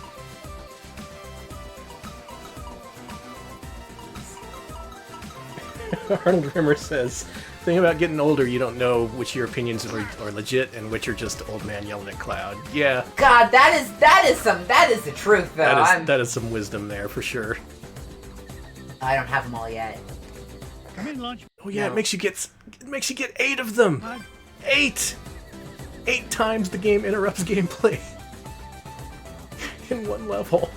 Arnold Rimmer says, the thing about getting older, you don't know which of your opinions are legit and which are just old man yelling at cloud. Yeah. God, that is the truth, though. That is some wisdom there, for sure. I don't have them all yet. Come in, Launch. Oh yeah, no. It makes you get 8 of them! 8! 8 times the game interrupts gameplay. In one level.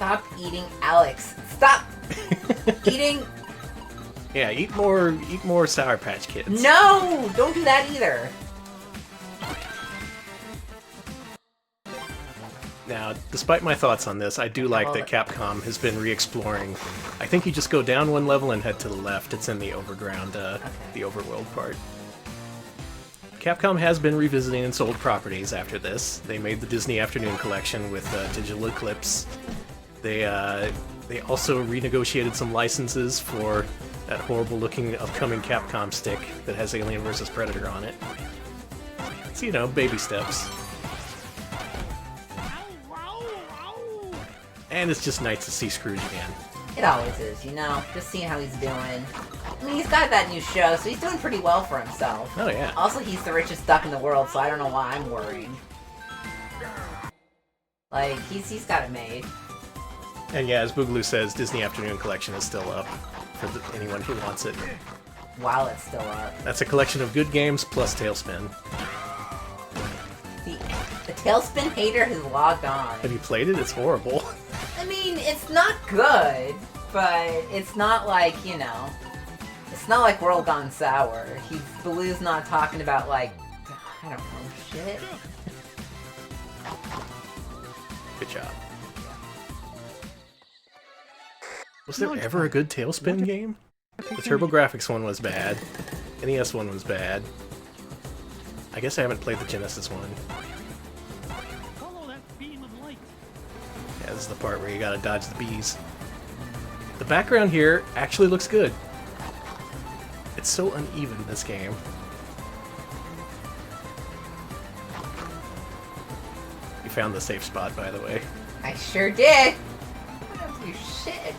Stop eating Alex. Stop eating. Yeah, eat more Sour Patch Kids. No! Don't do that either. Now, despite my thoughts on this, I do like that Capcom has been re-exploring. I think you just go down one level and head to the left. It's in the overground, the overworld part. Capcom has been revisiting and sold properties after this. They made the Disney Afternoon Collection with Digital Eclipse. They also renegotiated some licenses for that horrible-looking upcoming Capcom stick that has Alien vs. Predator on it. So, you know, baby steps. And it's just nice to see Scrooge again. It always is, you know? Just seeing how he's doing. I mean, he's got that new show, so he's doing pretty well for himself. Oh, yeah. Also, he's the richest duck in the world, so I don't know why I'm worrying. Like, he's got it made. And yeah, as Boogaloo says, Disney Afternoon Collection is still up for anyone who wants it. While it's still up. That's a collection of good games plus Tailspin. The Tailspin hater has logged on. Have you played it? It's horrible. I mean, it's not good, but it's not like, you know, it's not like World Gone Sour. Baloo's not talking about, like, I don't know, shit. Good job. Was there ever a good Tailspin game? The TurboGrafx one was bad. NES one was bad. I guess I haven't played the Genesis one. Follow that beam of light. Yeah, this is the part where you gotta dodge the bees. The background here actually looks good. It's so uneven, this game. You found the safe spot, by the way. I sure did. I don't do shit.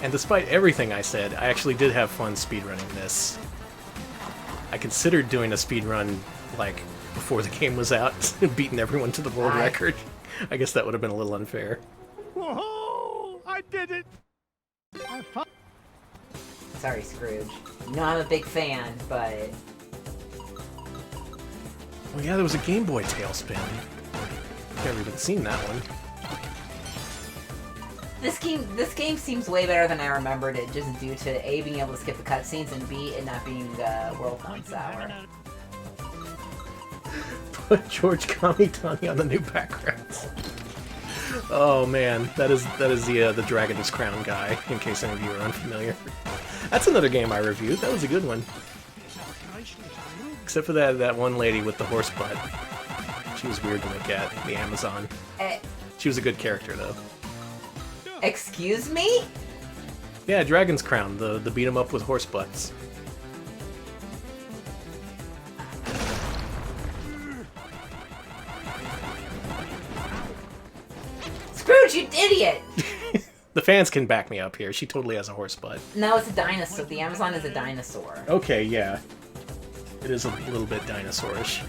And despite everything I said, I actually did have fun speedrunning this. I considered doing a speedrun, like, before the game was out, beating everyone to the world record. I guess that would have been a little unfair. Whoa! I did it! Sorry, Scrooge. You know I'm a big fan, but... Oh yeah, there was a Game Boy Tailspin. Never even seen that one. This game seems way better than I remembered it, just due to A, being able to skip the cutscenes, and B, it not being World Gone Sour. Put George Kamitani on the new backgrounds. Oh man, that is the Dragon's Crown guy, in case any of you are unfamiliar. That's another game I reviewed. That was a good one. Except for that one lady with the horse butt. She was weird to look at, the Amazon. She was a good character, though. Excuse me? Yeah, Dragon's Crown, the beat 'em up with horse butts. Scrooge, you idiot! The fans can back me up here. She totally has a horse butt. No, it's a dinosaur. The Amazon is a dinosaur. Okay, yeah. It is a little bit dinosaurish.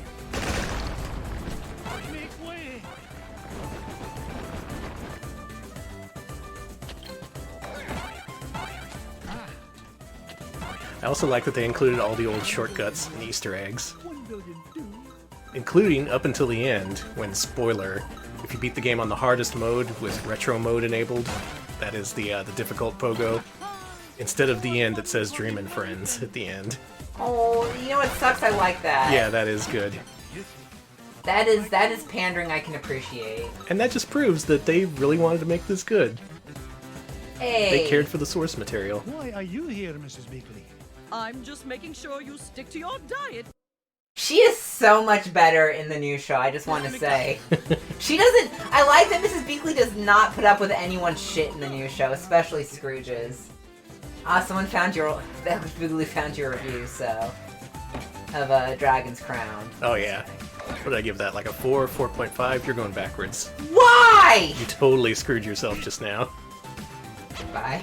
I also like that they included all the old shortcuts and Easter eggs. Including up until the end, when, spoiler, if you beat the game on the hardest mode with retro mode enabled, that is the difficult pogo, instead of the end it says Dreamin' Friends at the end. Oh, you know what sucks? I like that. Yeah, that is good. That is pandering I can appreciate. And that just proves that they really wanted to make this good. Hey. They cared for the source material. Why are you here, Mrs. Beakley? I'm just making sure you stick to your diet. She is so much better in the new show, I just want to say. She doesn't... I like that Mrs. Beakley does not put up with anyone's shit in the new show, especially Scrooge's. Someone found your... Boogaloo found your review, so... Of Dragon's Crown. Oh yeah. What did I give that? Like a 4, 4.5? You're going backwards. Why?! You totally screwed yourself just now. Bye.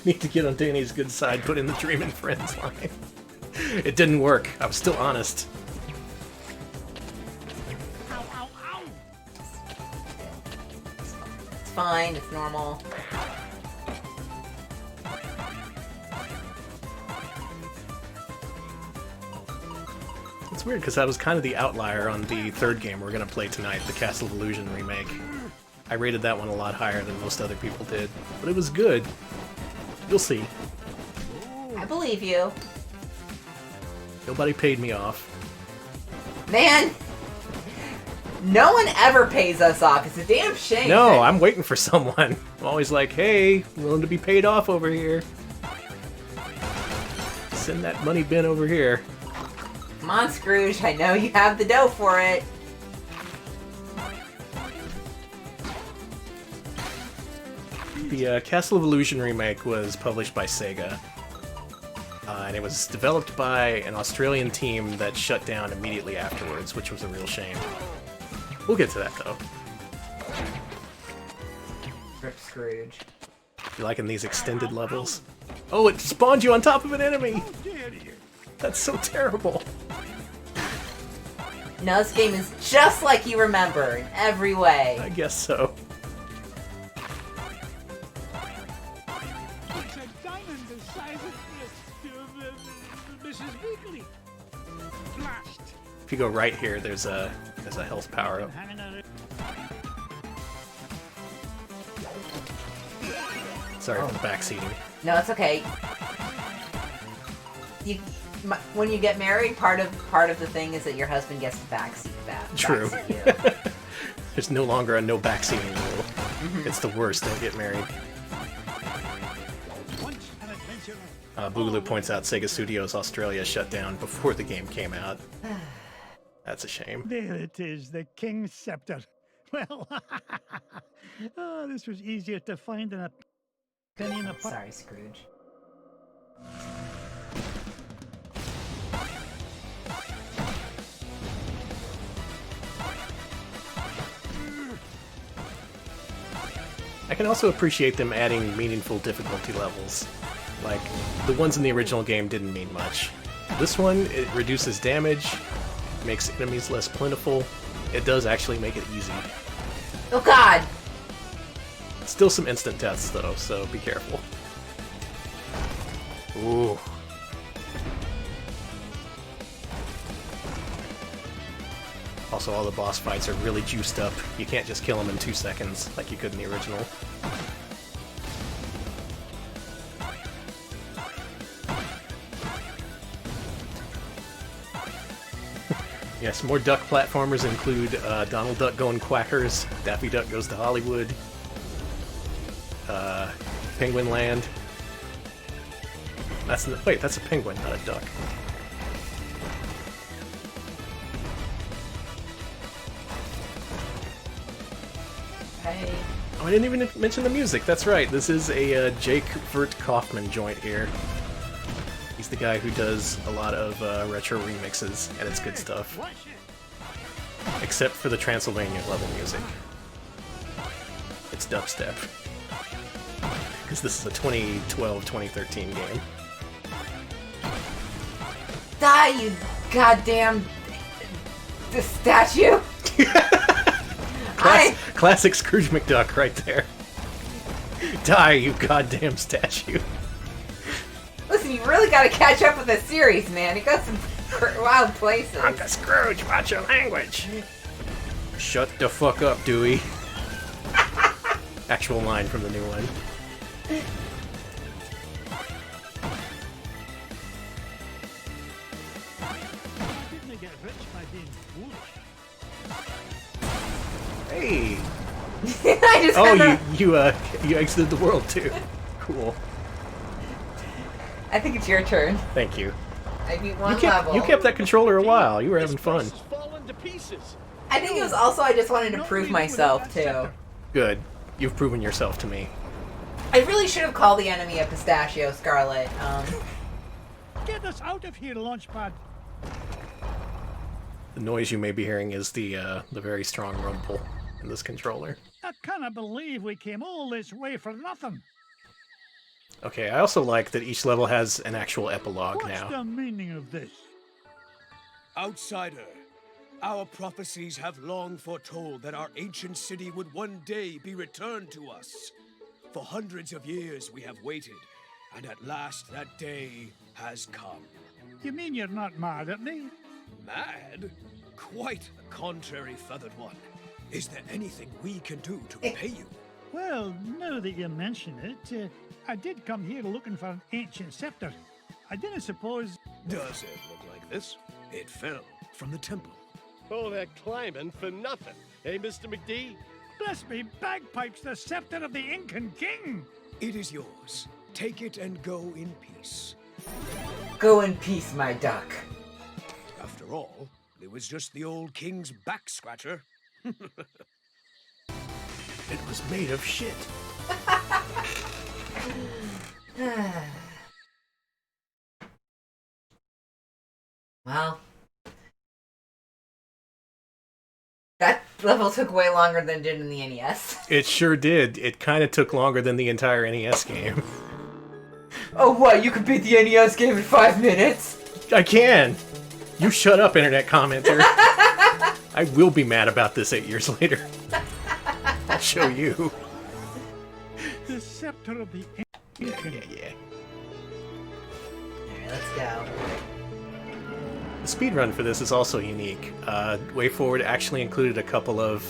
Need to get on Danny's good side, put in the Dreamin' Friends line. It didn't work. I was still honest. Ow, ow, ow! It's fine, it's normal. It's It's weird because that was kind of the outlier on the third game we're going to play tonight, the Castle of Illusion remake. I rated that one a lot higher than most other people did, but it was good. You'll see. I believe you. Nobody paid me off. Man, no one ever pays us off. It's a damn shame. No, I'm waiting for someone. I'm always like, hey, willing to be paid off over here. Send that money bin over here. Come on, Scrooge. I know you have the dough for it. The Castle of Illusion remake was published by Sega. And it was developed by an Australian team that shut down immediately afterwards, which was a real shame. We'll get to that, though. Rip Scrooge. You liking these extended levels? Oh, it spawned you on top of an enemy! That's so terrible. No, this game is just like you remember in every way. I guess so. It's a diamond the size of Mrs. Weekly. Blast. If you go right here, there's a health power-up. Sorry for the backseating. No, it's okay. When you get married, part of the thing is that your husband gets to backseat that. True. Backseat you. There's no longer a no backseating rule. It's the worst. Don't get married. Boogaloo points out Sega Studios Australia shut down before the game came out. That's a shame. There it is, the King's Scepter. Well, oh, this was easier to find than a penny in a pot. Sorry, Scrooge. I can also appreciate them adding meaningful difficulty levels. Like, the ones in the original game didn't mean much. This one, it reduces damage, makes enemies less plentiful. It does actually make it easy. Oh god! Still some instant deaths, though, so be careful. Ooh. Also, all the boss fights are really juiced up. You can't just kill them in 2 seconds like you could in the original. Yes, more Duck platformers include Donald Duck Going Quackers, Daffy Duck Goes to Hollywood, Penguin Land. Wait, that's a penguin, not a duck. Hey. Oh, I didn't even mention the music. That's right. This is a Jake Vert Kaufman joint here. He's the guy who does a lot of retro remixes, and it's good stuff. Except for the Transylvania level music. It's dubstep. Because this is a 2012-2013 game. Die, you goddamn... The statue? Classic Scrooge McDuck right there. Die, you goddamn statue. Listen, you really gotta catch up with the series, man. It goes some wild places. Uncle Scrooge, watch your language. Shut the fuck up, Dewey. Actual line from the new one. Didn't get rich by being foolish. Hey. I just you exited the world too. Cool. I think it's your turn. Thank you. I beat one level. You kept that controller a while. You were having fun. I think it was also I just wanted to prove myself too. Good. You've proven yourself to me. I really should have called the enemy a pistachio, Scarlet. Get us out of here, Launchpad. The noise you may be hearing is the very strong rumble in this controller. I cannot believe we came all this way for nothing. Okay, I also like that each level has an actual epilogue What's now. the meaning of this? Outsider, our prophecies have long foretold that our ancient city would one day be returned to us. For hundreds of years we have waited, and at last that day has come. You mean you're not mad at me? Mad? Quite the contrary, Feathered One. Is there anything we can do to repay you? Well, now that you mention it, I did come here looking for an ancient scepter. I didn't suppose... Does it look like this? It fell from the temple. All that climbing for nothing, eh, Mr. McD? Bless me bagpipes, the scepter of the Incan king! It is yours. Take it and go in peace. Go in peace, my duck. After all, it was just the old king's back scratcher. It was made of shit. Well, that level took way longer than it did in the NES. It sure did. It kind of took longer than the entire NES game. Oh, what? You could beat the NES game in 5 minutes? I can! You shut up, internet commenter. I will be mad about this 8 years later. I'll show you. The scepter of the Incan. Yeah. Alright, let's go. The speedrun for this is also unique. WayForward actually included a couple of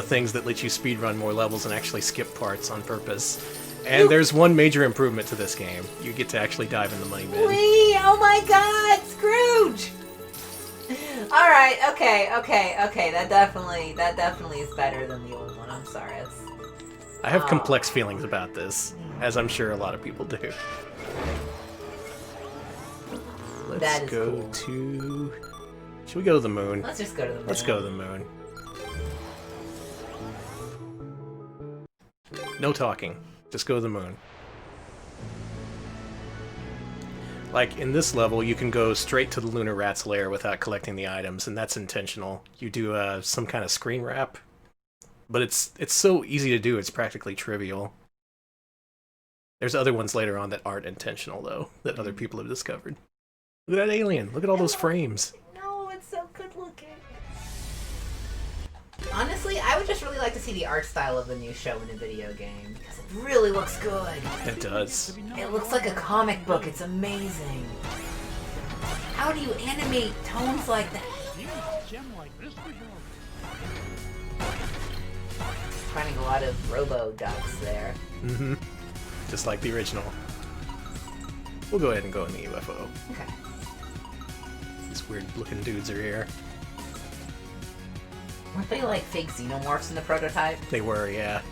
things that let you speedrun more levels and actually skip parts on purpose. And there's one major improvement to this game. You get to actually dive in the money bin. Wee! Oh my god! Scrooge! Alright, okay. That definitely is better than the old one. I'm sorry. I have complex feelings about this, as I'm sure a lot of people do. Let's go cool. to... Should we go to the moon? Let's just go to the moon. Let's go to the moon. No talking. Just go to the moon. Like, in this level, you can go straight to the Lunar Rat's lair without collecting the items, and that's intentional. You do some kind of screen wrap, but it's so easy to do, it's practically trivial. There's other ones later on that aren't intentional, though, that other people have discovered. Look at that alien! Look at all those frames! No, it's so good looking. Honestly, I would just really like to see the art style of the new show in a video game, because it really looks good. It does. It looks like a comic book. It's amazing. How do you animate tones like that? Finding a lot of robo-ducks there. Mm-hmm. Just like the original. We'll go ahead and go in the UFO. Okay. These weird-looking dudes are here. Weren't they like fake xenomorphs in the prototype? They were, yeah.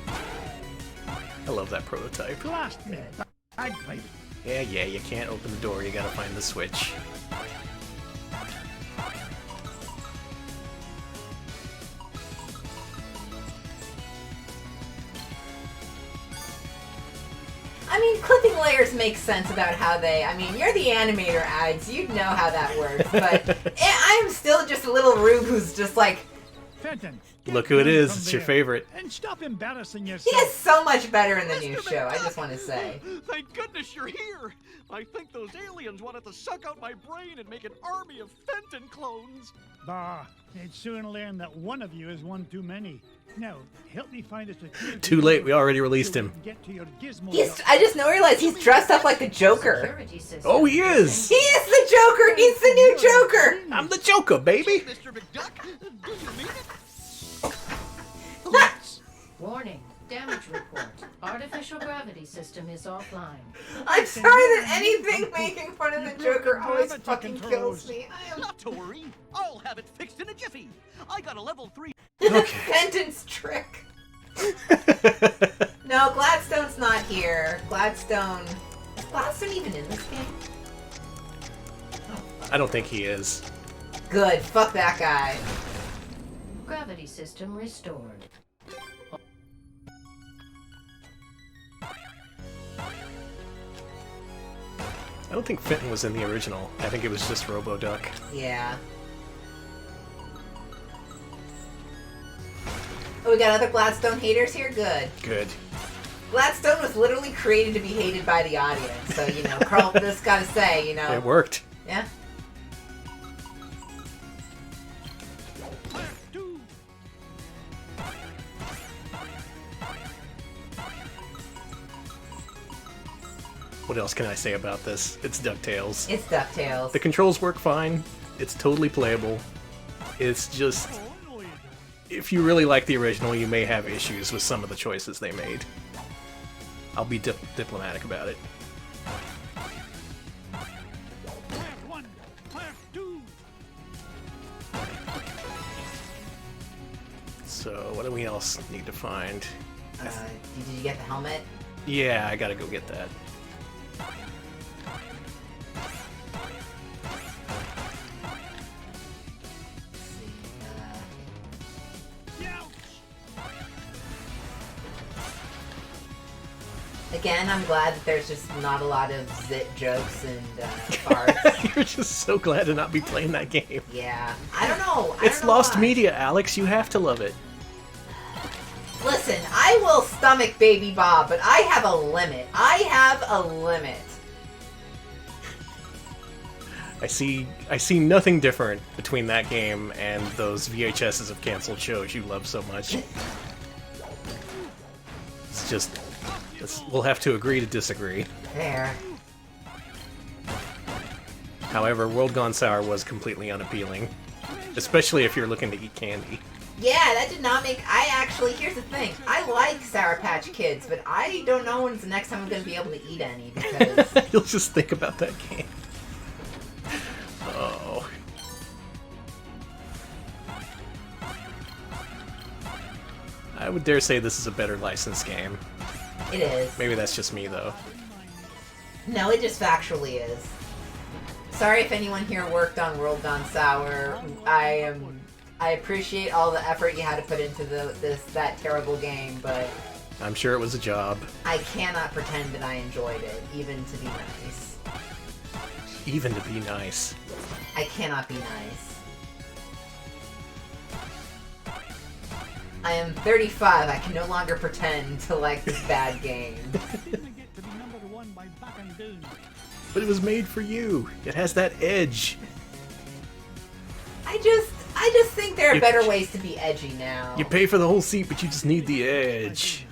I love that prototype. Blast me! Bagpipe! Yeah, you can't open the door, you gotta find the switch. I mean, clipping layers make sense about how they... I mean, you're the animator, Ads. You'd know how that works. But I'm still just a little rube who's just like... Fenton, look who it is. It's your favorite. And stop embarrassing yourself. He is so much better in the new show, I just want to say. Thank goodness you're here! I think those aliens wanted to suck out my brain and make an army of Fenton clones. Bah, they'd soon learn that one of you is one too many. Now, help me find us a... Too late, we already released him. I just now realized he's dressed up like the Joker. Oh, he is! He is the Joker! He's the new Joker! I'm the Joker, baby! Mr. McDuck, do you mean it? Warning. Damage report. Artificial gravity system is offline. I'm sorry that anything making fun of the Joker always fucking kills me. Not to worry. I'll have it fixed in a jiffy. I got a level 3. Fenton's trick. No, Gladstone's not here. Gladstone... Is Gladstone even in this game? I don't think he is. Good. Fuck that guy. Gravity system restored. I don't think Fenton was in the original. I think it was just RoboDuck. Yeah. Oh, we got other Gladstone haters here? Good. Good. Gladstone was literally created to be hated by the audience. So, you know, Carl just gotta say, you know. It worked. Yeah. What else can I say about this? It's DuckTales. It's DuckTales. The controls work fine. It's totally playable. It's just... if you really like the original, you may have issues with some of the choices they made. I'll be diplomatic about it. Clap 1, clap 2. So, what do we else need to find? Did you get the helmet? Yeah, I gotta go get that. Again, I'm glad that there's just not a lot of zit jokes and farts. You're just so glad to not be playing that game. Yeah. I don't know. It's lost media, Alex. You have to love it. Listen, I will stomach Baby Bob, but I have a limit. I have a limit. I see nothing different between that game and those VHSs of canceled shows you love so much. It's just... we'll have to agree to disagree. Fair. However, World Gone Sour was completely unappealing. Especially if you're looking to eat candy. Yeah, that did not make... here's the thing. I like Sour Patch Kids, but I don't know when's the next time I'm going to be able to eat any, because... You'll just think about that game. Oh. I would dare say this is a better licensed game. It is. Maybe that's just me, though. No, it just factually is. Sorry if anyone here worked on World Gone Sour. I appreciate all the effort you had to put into that terrible game, but... I'm sure it was a job. I cannot pretend that I enjoyed it, even to be nice. Even to be nice. I cannot be nice. I am 35. I can no longer pretend to like this bad game. But it was made for you. It has that edge. I just think there are better ways to be edgy now. You pay for the whole seat, but you just need the edge.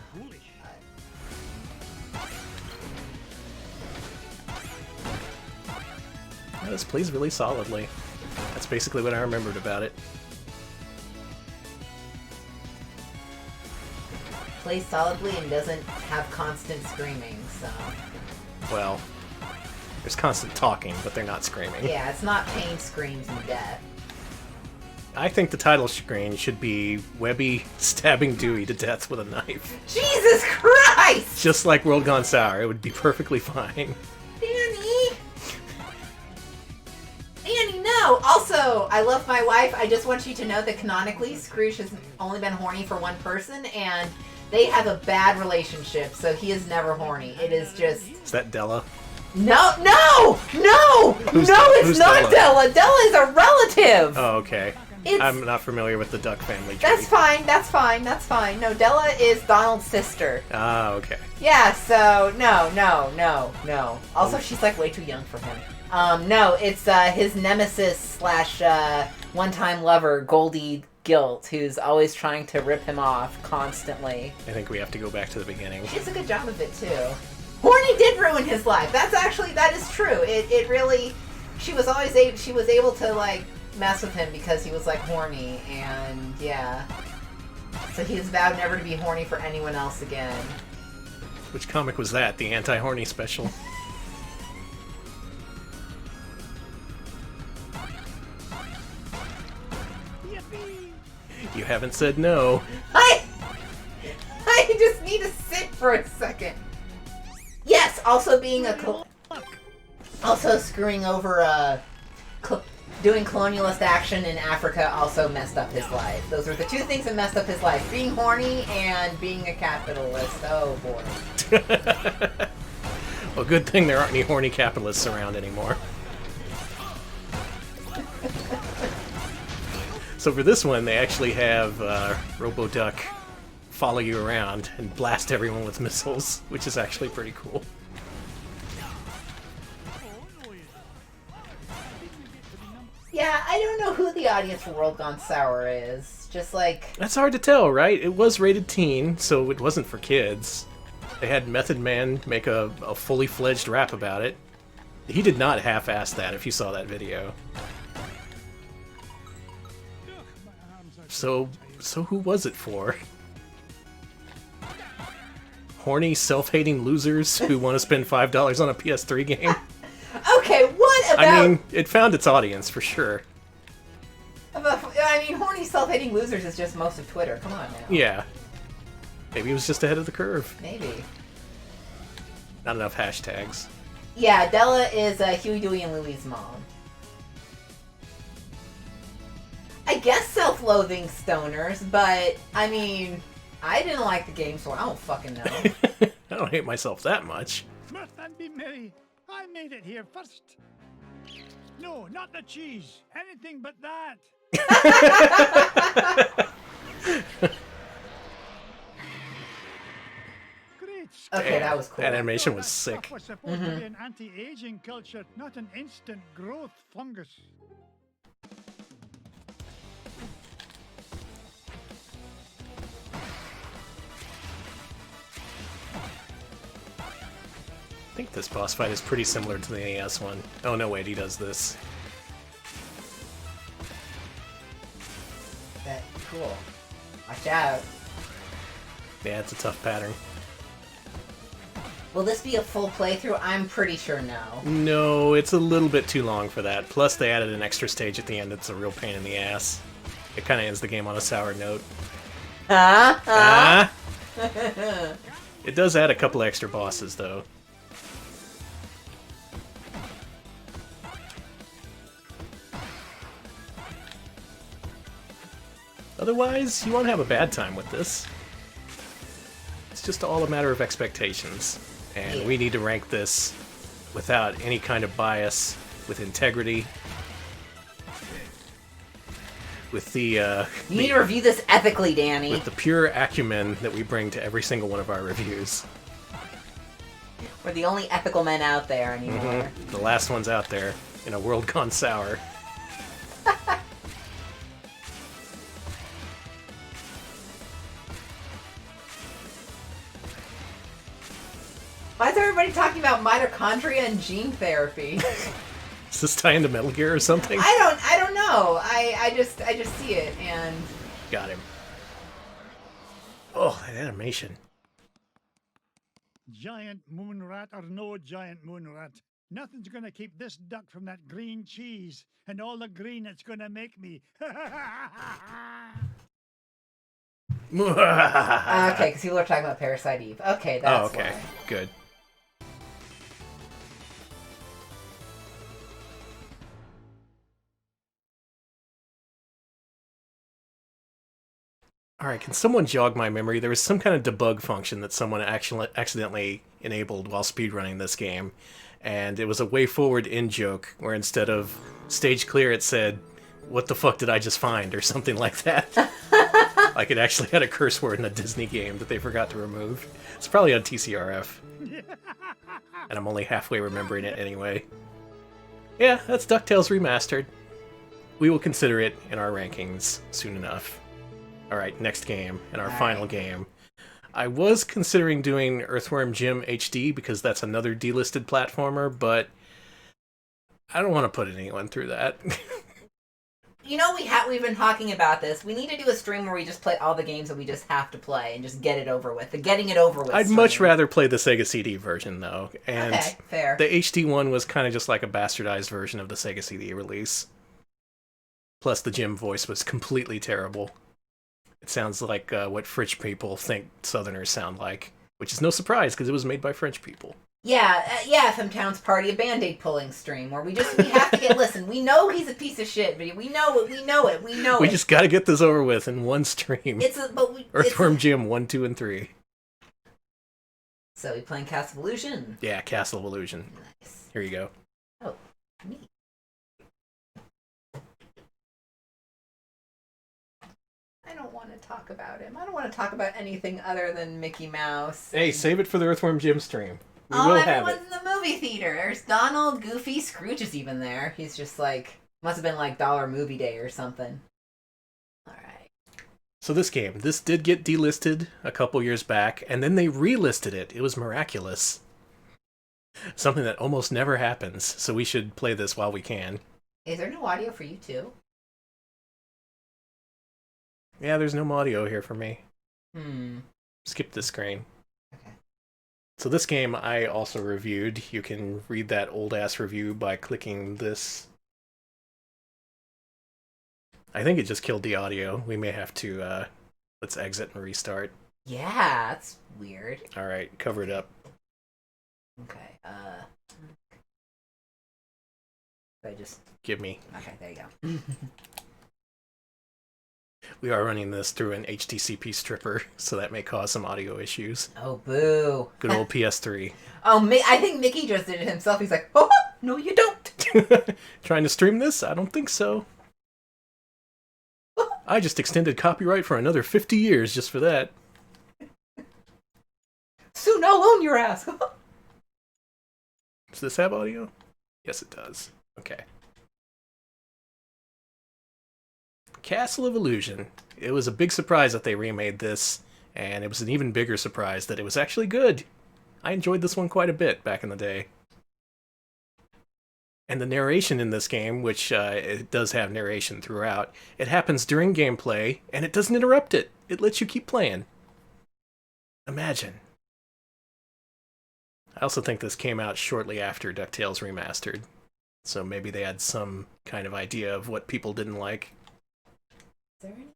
Yeah, this plays really solidly. That's basically what I remembered about it. Plays solidly and doesn't have constant screaming, so... Well, there's constant talking, but they're not screaming. Yeah, it's not pain screams and death. I think the title screen should be Webby stabbing Dewey to death with a knife. Jesus Christ! Just like World Gone Sour, it would be perfectly fine. Danny! Danny, no! Also, I love my wife. I just want you to know that canonically, Scrooge has only been horny for one person, and they have a bad relationship, so he is never horny. It is just... Is that Della? No! No! No! Who's it's not Della! Della is a relative! Oh, okay. I'm not familiar with the Duck family tree. That's fine, that's fine, that's fine. No, Della is Donald's sister. Ah, okay. Yeah, so, no. Also, she's like way too young for him. No, it's his nemesis slash one-time lover, Goldie Gilt, who's always trying to rip him off constantly. I think we have to go back to the beginning. She does a good job of it, too. Horny did ruin his life. That is true. It really, she was able to, like, mess with him because he was, like, horny, and, yeah. So he has vowed never to be horny for anyone else again. Which comic was that? The anti-horny special? You haven't said no. I just need to sit for a second. Yes, also being also screwing over doing colonialist action in Africa also messed up his life. Those were the two things that messed up his life: being horny and being a capitalist. Oh boy. Well, good thing there aren't any horny capitalists around anymore. So for this one, they actually have Robo-Duck follow you around and blast everyone with missiles, which is actually pretty cool. Yeah, I don't know who the audience for World Gone Sour is. Just like... That's hard to tell, right? It was rated teen, so it wasn't for kids. They had Method Man make a fully fledged rap about it. He did not half-ass that if you saw that video. So who was it for? Horny, self-hating losers who want to spend $5 on a PS3 game? Okay, what about... I mean, it found its audience, for sure. I mean, horny, self-hating losers is just most of Twitter. Come on now. Yeah. Maybe it was just ahead of the curve. Maybe. Not enough hashtags. Yeah, Della is Huey, Dewey, and Louie's mom. I guess self-loathing stoners, but, I mean, I didn't like the game, so I don't fucking know. I don't hate myself that much. Mirth and be merry. I made it here first. No, not the cheese. Anything but that. Great. Okay, that was cool. That animation was sick. Stuff was supposed to be an anti-aging culture, not an instant growth fungus. I think this boss fight is pretty similar to the NES one. Oh no, wait, he does this. That cool. Watch out. Yeah, it's a tough pattern. Will this be a full playthrough? I'm pretty sure no. No, it's a little bit too long for that. Plus, they added an extra stage at the end that's a real pain in the ass. It kind of ends the game on a sour note. It does add a couple extra bosses, though. Otherwise, you won't have a bad time with this. It's just all a matter of expectations. And we need to rank this without any kind of bias, with integrity, with the... you need to review this ethically, Danny. With the pure acumen that we bring to every single one of our reviews. We're the only ethical men out there anymore. The last ones out there in a world gone sour. Why is everybody talking about mitochondria and gene therapy? Does this tie into Metal Gear or something? I don't know. I just see it and Got him. Oh, that animation. Giant moon rat or no giant moon rat, nothing's gonna keep this duck from that green cheese and all the green it's gonna make me. okay, because people are talking about Parasite Eve. Okay, that's okay. why. Good. Alright, can someone jog my memory? There was some kind of debug function that someone actually accidentally enabled while speedrunning this game. And it was a way forward in-joke, where instead of stage clear it said, "What the fuck did I just find?" or something like that. Like it actually had a curse word in a Disney game that they forgot to remove. It's probably on TCRF. And I'm only halfway remembering it anyway. Yeah, that's DuckTales Remastered. We will consider it in our rankings soon enough. Alright, next game, and our final game. I was considering doing Earthworm Jim HD because that's another delisted platformer, but I don't want to put anyone through that. You know, we've been talking about this. We need to do a stream where we just play all the games that we just have to play and just get it over with. The getting it over with I'd stream. much rather play the Sega CD version, though. And okay, fair. The HD one was kind of just like a bastardized version of the Sega CD release. Plus, the Jim voice was completely terrible. It sounds like what French people think Southerners sound like, which is no surprise because it was made by French people. Yeah, FM Town's Party, a Band-Aid pulling stream where we have to get, listen, we know he's a piece of shit, but we know it. We just gotta get this over with in one stream. Earthworm Jim 1, 2, and 3. So we playing Castle of Illusion? Yeah, Castle of Illusion. Nice. Here you go. Oh, neat. I don't want to talk about him. I don't want to talk about anything other than Mickey Mouse. Hey, save it for the Earthworm Jim stream. We Oh, will have everyone's it. in the movie theater. There's Donald, Goofy, Scrooge is even there. He's just like, must have been like Dollar Movie Day or something. Alright. So this game, this did get delisted a couple years back, and then they relisted it. It was miraculous. Something that almost never happens, so we should play this while we can. Is there no audio for you too? Yeah, there's no audio here for me. Hmm. Skip the screen. Okay. So this game I also reviewed. You can read that old-ass review by clicking this. I think it just killed the audio. We may have to, let's exit and restart. Yeah, that's weird. Alright, cover it up. Okay, I just... Give me. Okay, there you go. We are running this through an HTCP stripper, so that may cause some audio issues. Oh, boo. Good old PS3. Oh, I think Mickey just did it himself. He's like, oh, no, you don't. Trying to stream this? I don't think so. I just extended copyright for another 50 years just for that. Soon I'll own your ass. Does this have audio? Yes, it does. Okay. Castle of Illusion. It was a big surprise that they remade this, and it was an even bigger surprise that it was actually good. I enjoyed this one quite a bit back in the day. And the narration in this game, which it does have narration throughout, it happens during gameplay, and it doesn't interrupt it. It lets you keep playing. Imagine. I also think this came out shortly after DuckTales Remastered, so maybe they had some kind of idea of what people didn't like. Is there any...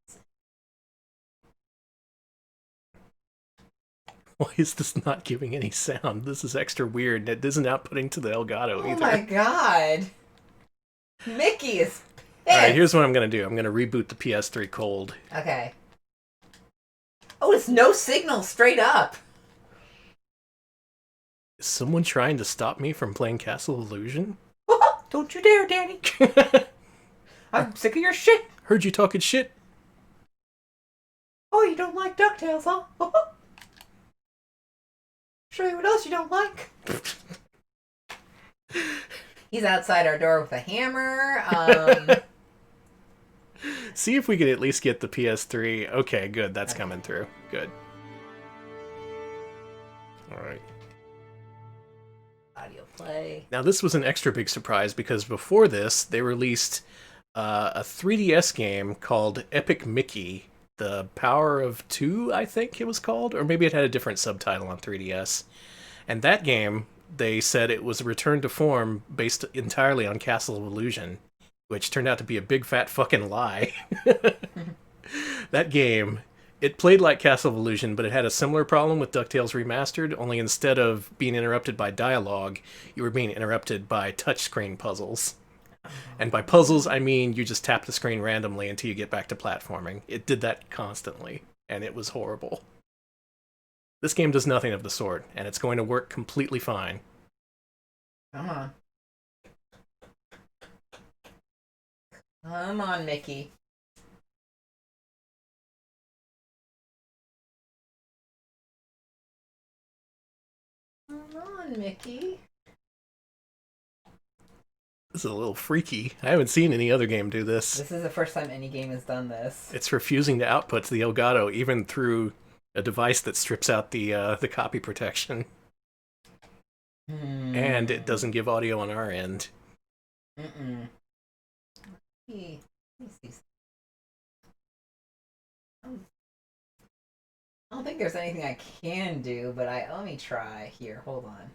Why is this not giving any sound? This is extra weird. It isn't outputting to the Elgato either. Oh my god. Mickey is pissed. Alright, here's what I'm going to do. I'm going to reboot the PS3 cold. Okay. Oh, it's no signal straight up. Is someone trying to stop me from playing Castle Illusion? Don't you dare, Danny. I'm sick of your shit. Heard you talking shit. Oh, you don't like DuckTales, huh? Show you what else you don't like. He's outside our door with a hammer. See if we could at least get the PS3. Okay, good. That's coming through. Good. Alright. Audio play. Now, this was an extra big surprise because before this, they released a 3DS game called Epic Mickey. The Power of Two, I think it was called, or maybe it had a different subtitle on 3DS. And that game, they said it was a return to form based entirely on Castle of Illusion, which turned out to be a big fat fucking lie. That game, it played like Castle of Illusion, but it had a similar problem with DuckTales Remastered, only instead of being interrupted by dialogue, you were being interrupted by touchscreen puzzles. And by puzzles, I mean you just tap the screen randomly until you get back to platforming. It did that constantly, and it was horrible. This game does nothing of the sort, and it's going to work completely fine. Come on. Come on, Mickey. Come on, Mickey. This is a little freaky. I haven't seen any other game do this. This is the first time any game has done this. It's refusing to output to the Elgato, even through a device that strips out the copy protection. And it doesn't give audio on our end. Let me see. I don't think there's anything I can do, but let me try. Here, hold on.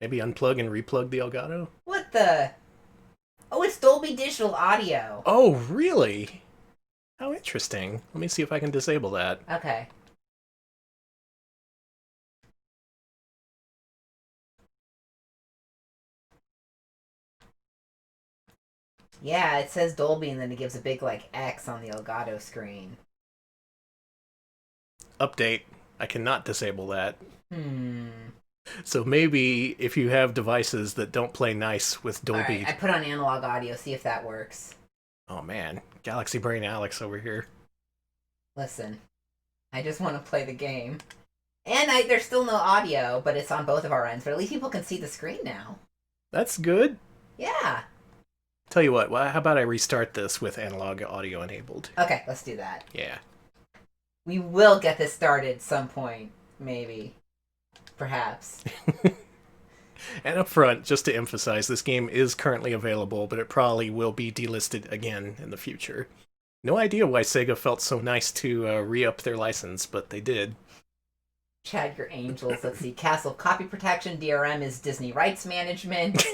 Maybe unplug and replug the Elgato? What the? Oh, it's Dolby Digital Audio. Oh, really? How interesting. Let me see if I can disable that. Okay. Yeah, it says Dolby and then it gives a big, like, X on the Elgato screen. Update. I cannot disable that. So maybe if you have devices that don't play nice with Dolby... Alright, I put on analog audio, see if that works. Oh man, Galaxy Brain Alex over here. Listen, I just want to play the game. And there's still no audio, but it's on both of our ends. But at least people can see the screen now. That's good. Yeah. Tell you what, how about I restart this with analog audio enabled? Okay, let's do that. Yeah. We will get this started some point, maybe. Perhaps. And up front, just to emphasize, this game is currently available, but it probably will be delisted again in the future. No idea why Sega felt so nice to re-up their license, but they did. Chad, your angels. Let's see. Castle Copy Protection. DRM is Disney Rights Management.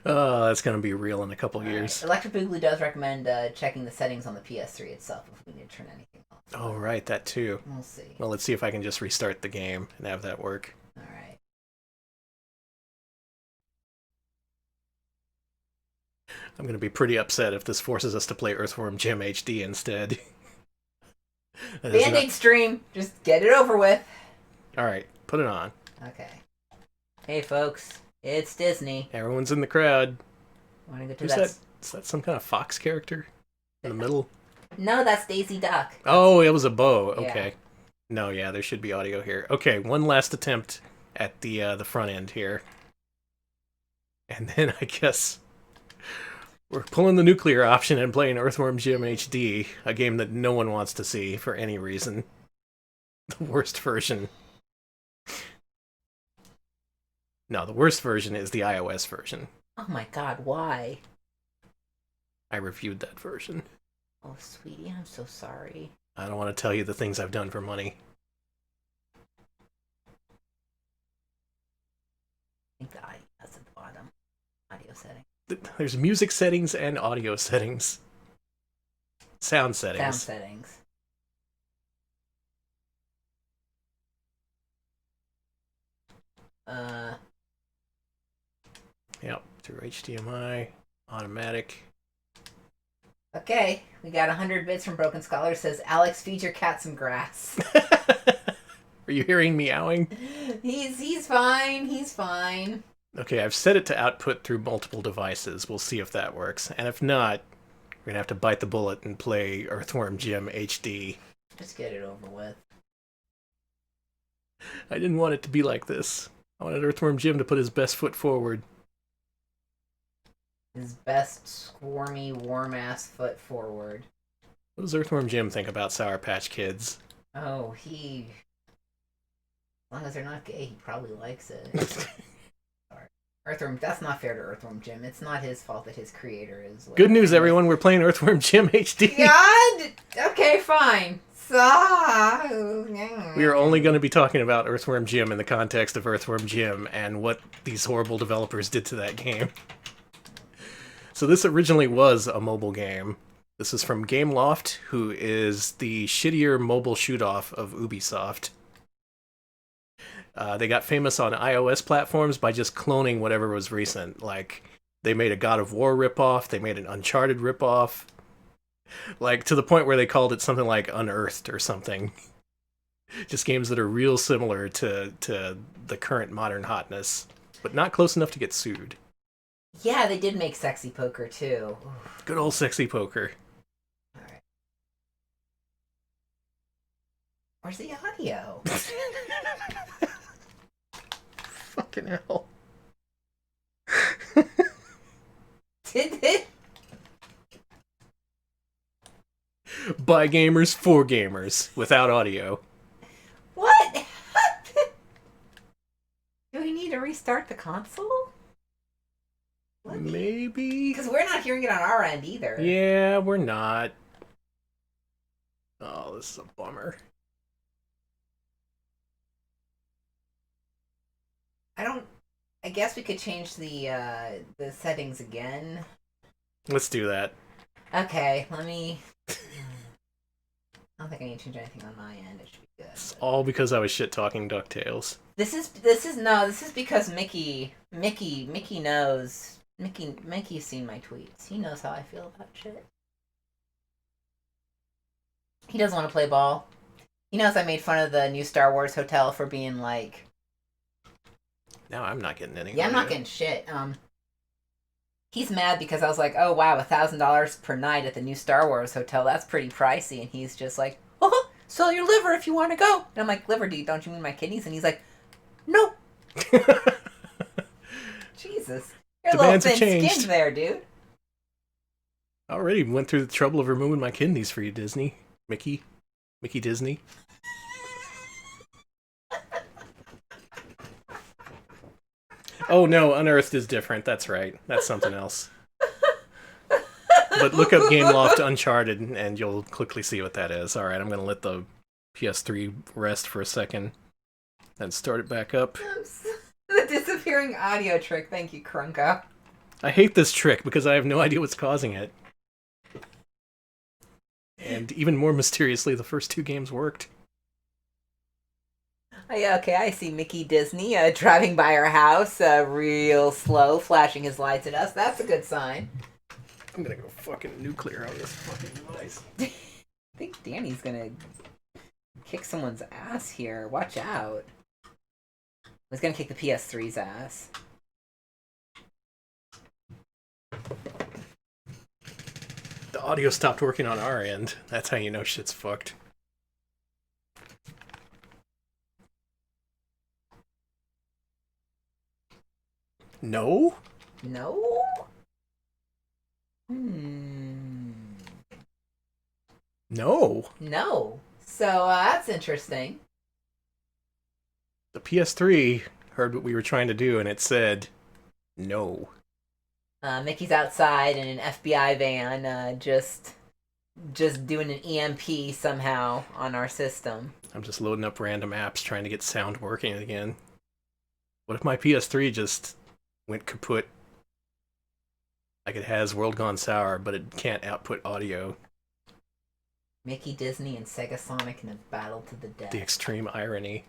Oh, that's going to be real in a couple years. Right. Electric Boogaloo does recommend checking the settings on the PS3 itself if we need to turn anything off. Oh, right, that too. We'll see. Well, let's see if I can just restart the game and have that work. Alright. I'm going to be pretty upset if this forces us to play Earthworm Jim HD instead. Band-Aid stream! Just get it over with. Alright, put it on. Okay. Hey folks, it's Disney. Everyone's in the crowd. Wanna go to Who's that? Is that some kind of fox character in the middle? No, that's Daisy Duck. Oh, it was a bow. Yeah. Okay. No, yeah, there should be audio here. Okay, one last attempt at the front end here. And then I guess we're pulling the nuclear option and playing Earthworm Jim HD, a game that no one wants to see for any reason. The worst version. No, the worst version is the iOS version. Oh my god, why? I reviewed that version. Oh, sweetie, I'm so sorry. I don't want to tell you the things I've done for money. I think the audio is at the bottom. Audio setting. There's music settings and audio settings. Sound settings. Sound settings. Yep, through HDMI, automatic. Okay, we got 100 bits from Broken Scholar. Says, Alex, feed your cat some grass. Are you hearing meowing? He's fine, he's fine. Okay, I've set it to output through multiple devices. We'll see if that works. And if not, we're gonna have to bite the bullet and play Earthworm Jim HD. Just get it over with. I didn't want it to be like this. I wanted Earthworm Jim to put his best foot forward. His best squirmy, warm-ass foot forward. What does Earthworm Jim think about Sour Patch Kids? Oh, as long as they're not gay, he probably likes it. Sorry. Earthworm, that's not fair to Earthworm Jim. It's not his fault that his creator is... Like, Good news, everyone. We're playing Earthworm Jim HD. God! Okay, fine. We are only going to be talking about Earthworm Jim in the context of Earthworm Jim and what these horrible developers did to that game. So this originally was a mobile game. This is from Gameloft, who is the shittier mobile shoot-off of Ubisoft. They got famous on iOS platforms by just cloning whatever was recent. Like, they made a God of War ripoff, they made an Uncharted ripoff. Like, to the point where they called it something like Unearthed or something. Just games that are real similar to the current modern hotness, but not close enough to get sued. Yeah, they did make Sexy Poker, too. Good old Sexy Poker. Alright. Where's the audio? Fucking hell. Did it? By gamers, for gamers, without audio. What happened? Do we need to restart the console? Maybe? Because we're not hearing it on our end either. Yeah, we're not. Oh, this is a bummer. I guess we could change the settings again. Let's do that. Okay, let me... I don't think I need to change anything on my end. It should be good. It's all because I was shit-talking DuckTales. This is because Mickey knows. Mickey's seen my tweets. He knows how I feel about shit. He doesn't want to play ball. He knows I made fun of the new Star Wars hotel for being like... Now I'm not getting any. Yeah, I'm not getting shit. He's mad because I was like, oh wow, $1,000 per night at the new Star Wars hotel. That's pretty pricey. And he's just like, oh, sell your liver if you want to go. And I'm like, liver, don't you mean my kidneys? And he's like, no. Jesus. You're a little thin-skinned there, dude. I already went through the trouble of removing my kidneys for you, Disney. Mickey Disney. Oh no, Unearthed is different. That's right. That's something else. But look up Gameloft Uncharted and you'll quickly see what that is. Alright, I'm going to let the PS3 rest for a second. Then start it back up. The disappearing audio trick. Thank you, Krunko. I hate this trick because I have no idea what's causing it. And even more mysteriously, the first 2 games worked. Oh, yeah, okay, I see Mickey Disney driving by our house real slow, flashing his lights at us. That's a good sign. I'm gonna go fucking nuclear on this fucking device. I think Danny's gonna kick someone's ass here. Watch out. He's gonna kick the PS3's ass. The audio stopped working on our end. That's how you know shit's fucked. No? No? No. No. So, that's interesting. The PS3 heard what we were trying to do and it said, no. Mickey's outside in an FBI van, just doing an EMP somehow on our system. I'm just loading up random apps trying to get sound working again. What if my PS3 just went kaput? Like it has World Gone Sour, but it can't output audio. Mickey, Disney, and Sega Sonic in a battle to the death. The extreme irony.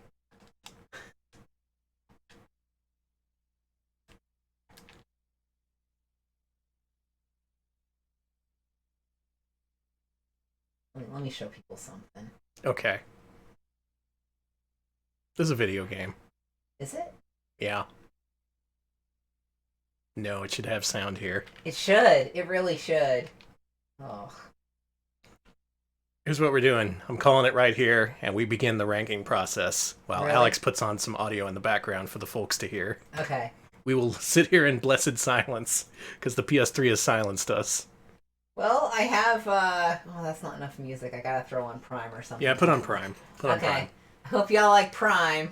Let me show people something. Okay. This is a video game. Is it? Yeah. No, it should have sound here. It should. It really should. Oh. Here's what we're doing. I'm calling it right here, and we begin the ranking process while Really? Alex puts on some audio in the background for the folks to hear. Okay. We will sit here in blessed silence, because the PS3 has silenced us. Well, I have, oh, that's not enough music. I gotta throw on Prime or something. Yeah, put on Prime. Put on okay. Prime. I hope y'all like Prime.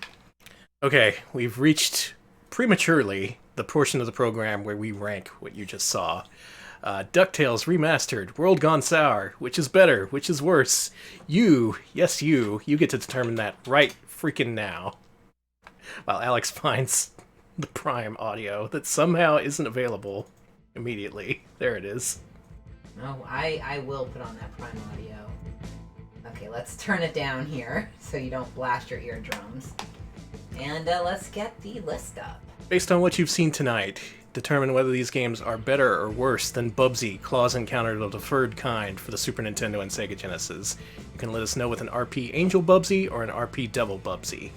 Okay, we've reached, prematurely, the portion of the program where we rank what you just saw. DuckTales Remastered, World Gone Sour, which is better, which is worse. You, yes you get to determine that right freaking now. While Alex finds the Prime audio that somehow isn't available immediately. There it is. No, I will put on that Prime audio. Okay, let's turn it down here so you don't blast your eardrums. And let's get the list up. Based on what you've seen tonight, determine whether these games are better or worse than Bubsy, Claws Encounter of the Third Kind for the Super Nintendo and Sega Genesis. You can let us know with an RP Angel Bubsy or an RP Devil Bubsy.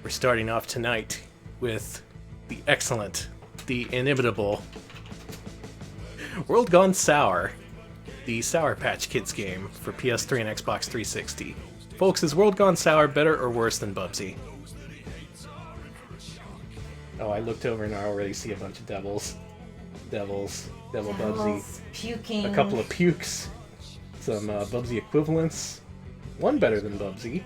We're starting off tonight with the excellent, the inimitable World Gone Sour, the Sour Patch Kids game for PS3 and Xbox 360. Folks, is World Gone Sour better or worse than Bubsy? Oh, I looked over and I already see a bunch of devils. Devil Bubsy. Puking. A couple of pukes. Some Bubsy equivalents. One better than Bubsy.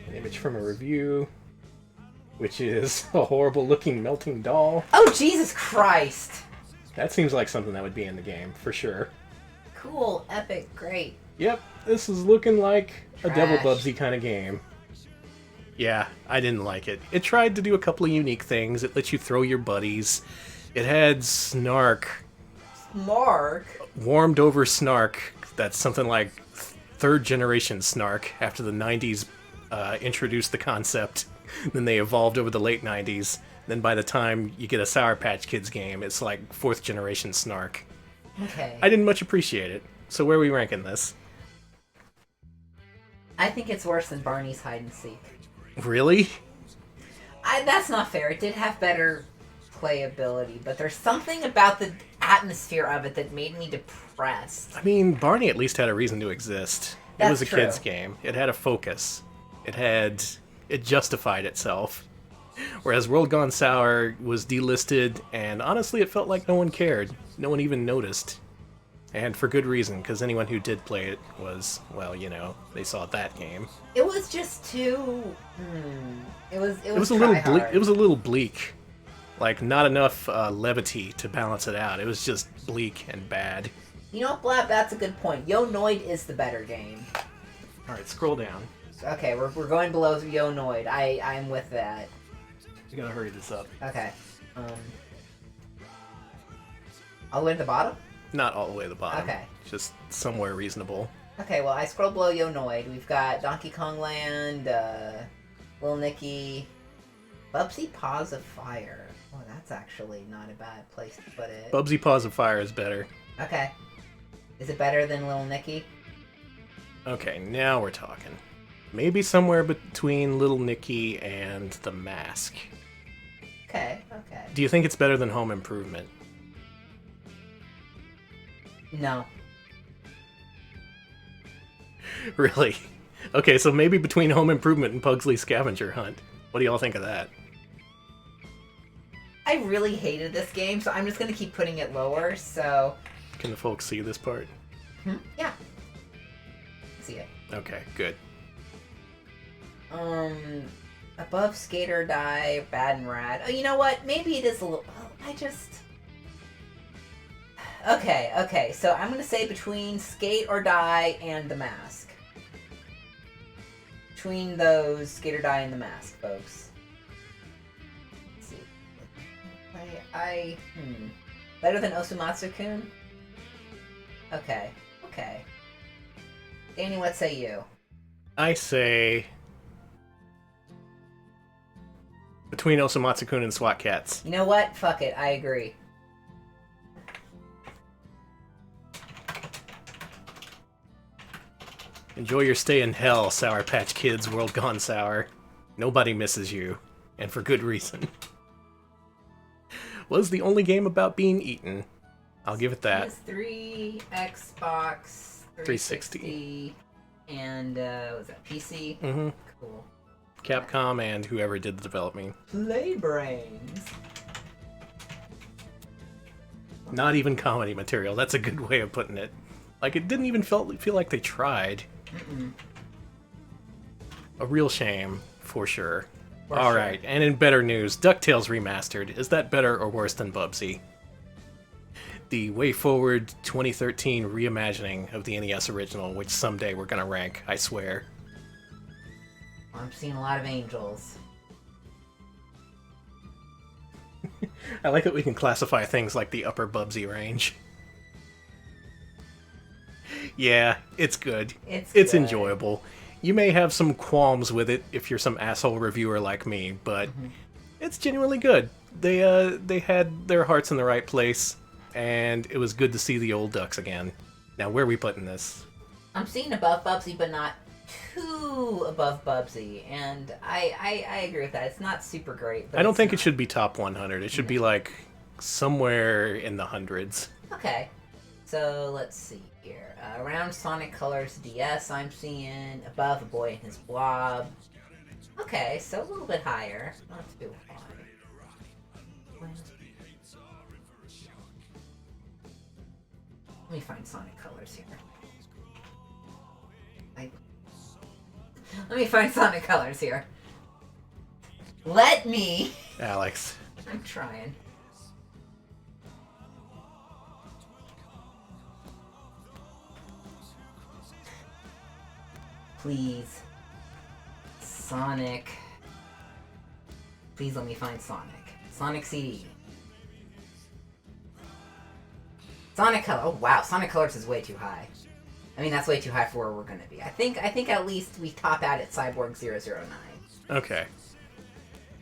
An image from a review, which is a horrible looking melting doll. Oh, Jesus Christ! That seems like something that would be in the game, for sure. Cool, epic, great. Yep, this is looking like a Devil Trash. Bubsy kind of game. Yeah, I didn't like it. It tried to do a couple of unique things. It let you throw your buddies. It had Snark. Mark? Warmed over Snark. That's something like third generation Snark after the 90s introduced the concept. Then they evolved over the late 90s. Then by the time you get a Sour Patch Kids game, it's like fourth generation Snark. Okay. I didn't much appreciate it. So where are we ranking this? I think it's worse than Barney's Hide and Seek. Really? That's not fair. It did have better playability, but there's something about the atmosphere of it that made me depressed. I mean, Barney at least had a reason to exist. It was a kid's game. It had a focus. It justified itself. Whereas World Gone Sour was delisted, and honestly, it felt like no one cared. No one even noticed. And for good reason, because anyone who did play it was, well, you know, they saw that game. It was just too. It was a little bleak. It was a little bleak. Like, not enough levity to balance it out. It was just bleak and bad. You know what, Blab? That's a good point. Yo Noid is the better game. All right, scroll down. Okay, we're going below Yo Noid. I'm with that. We gotta hurry this up. Okay. All the way to the bottom? Not all the way to the bottom. Okay. Just somewhere reasonable. Okay, well, I scroll below Yo Noid. We've got Donkey Kong Land, Little Nicky, Bubsy Paws of Fire. Oh, that's actually not a bad place to put it. Bubsy Paws of Fire is better. Okay. Is it better than Little Nicky? Okay, now we're talking. Maybe somewhere between Little Nicky and The Mask. Okay, okay. Do you think it's better than Home Improvement? No. Really? Okay, so maybe between Home Improvement and Pugsley Scavenger Hunt. What do y'all think of that? I really hated this game, so I'm just going to keep putting it lower, so... Can the folks see this part? Yeah. See it. Okay, good. Above Skate or Die, Bad and Rad. Oh, you know what? Maybe it is a little... Oh, I just... Okay, so I'm going to say between Skate or Die and The Mask. Between those, Skate or Die and The Mask, folks. Let's see. Better than Osumatsu-kun? Okay. Danny, what say you? I say... between Osumatsu-kun and SWAT Cats. You know what? Fuck it, I agree. Enjoy your stay in hell, Sour Patch Kids World Gone Sour. Nobody misses you, and for good reason. Was the only game about being eaten. I'll give it that. PS3, Xbox 360, and was that PC? Mm-hmm. Cool. Capcom and whoever did the development. Playbrains. Not even comedy material. That's a good way of putting it. Like, it didn't even feel like they tried. A real shame, for sure. Alright, and in better news, DuckTales Remastered. Is that better or worse than Bubsy? The Way Forward 2013 reimagining of the NES original, which someday we're gonna rank, I swear. I'm seeing a lot of angels. I like that we can classify things like the upper Bubsy range. Yeah, it's good. It's good. Enjoyable. You may have some qualms with it if you're some asshole reviewer like me, but it's genuinely good. They had their hearts in the right place, and it was good to see the old ducks again. Now, where are we putting this? I'm seeing above Bubsy, but not too above Bubsy, and I agree with that. It's not super great. But I don't think it should be top 100. It should be like somewhere in the hundreds. Okay, so let's see here. Around Sonic Colors DS, I'm seeing above A Boy and His Blob. Okay, so a little bit higher. Not too high. Let me find Sonic Colors here. Let me find Sonic Colors here. Let me... Alex. I'm trying. Please. Sonic. Please let me find Sonic. Sonic CD. Sonic Color. Oh wow, Sonic Colors is way too high. I mean, that's way too high for where we're gonna be. I think at least we top out at Cyborg 009. Okay.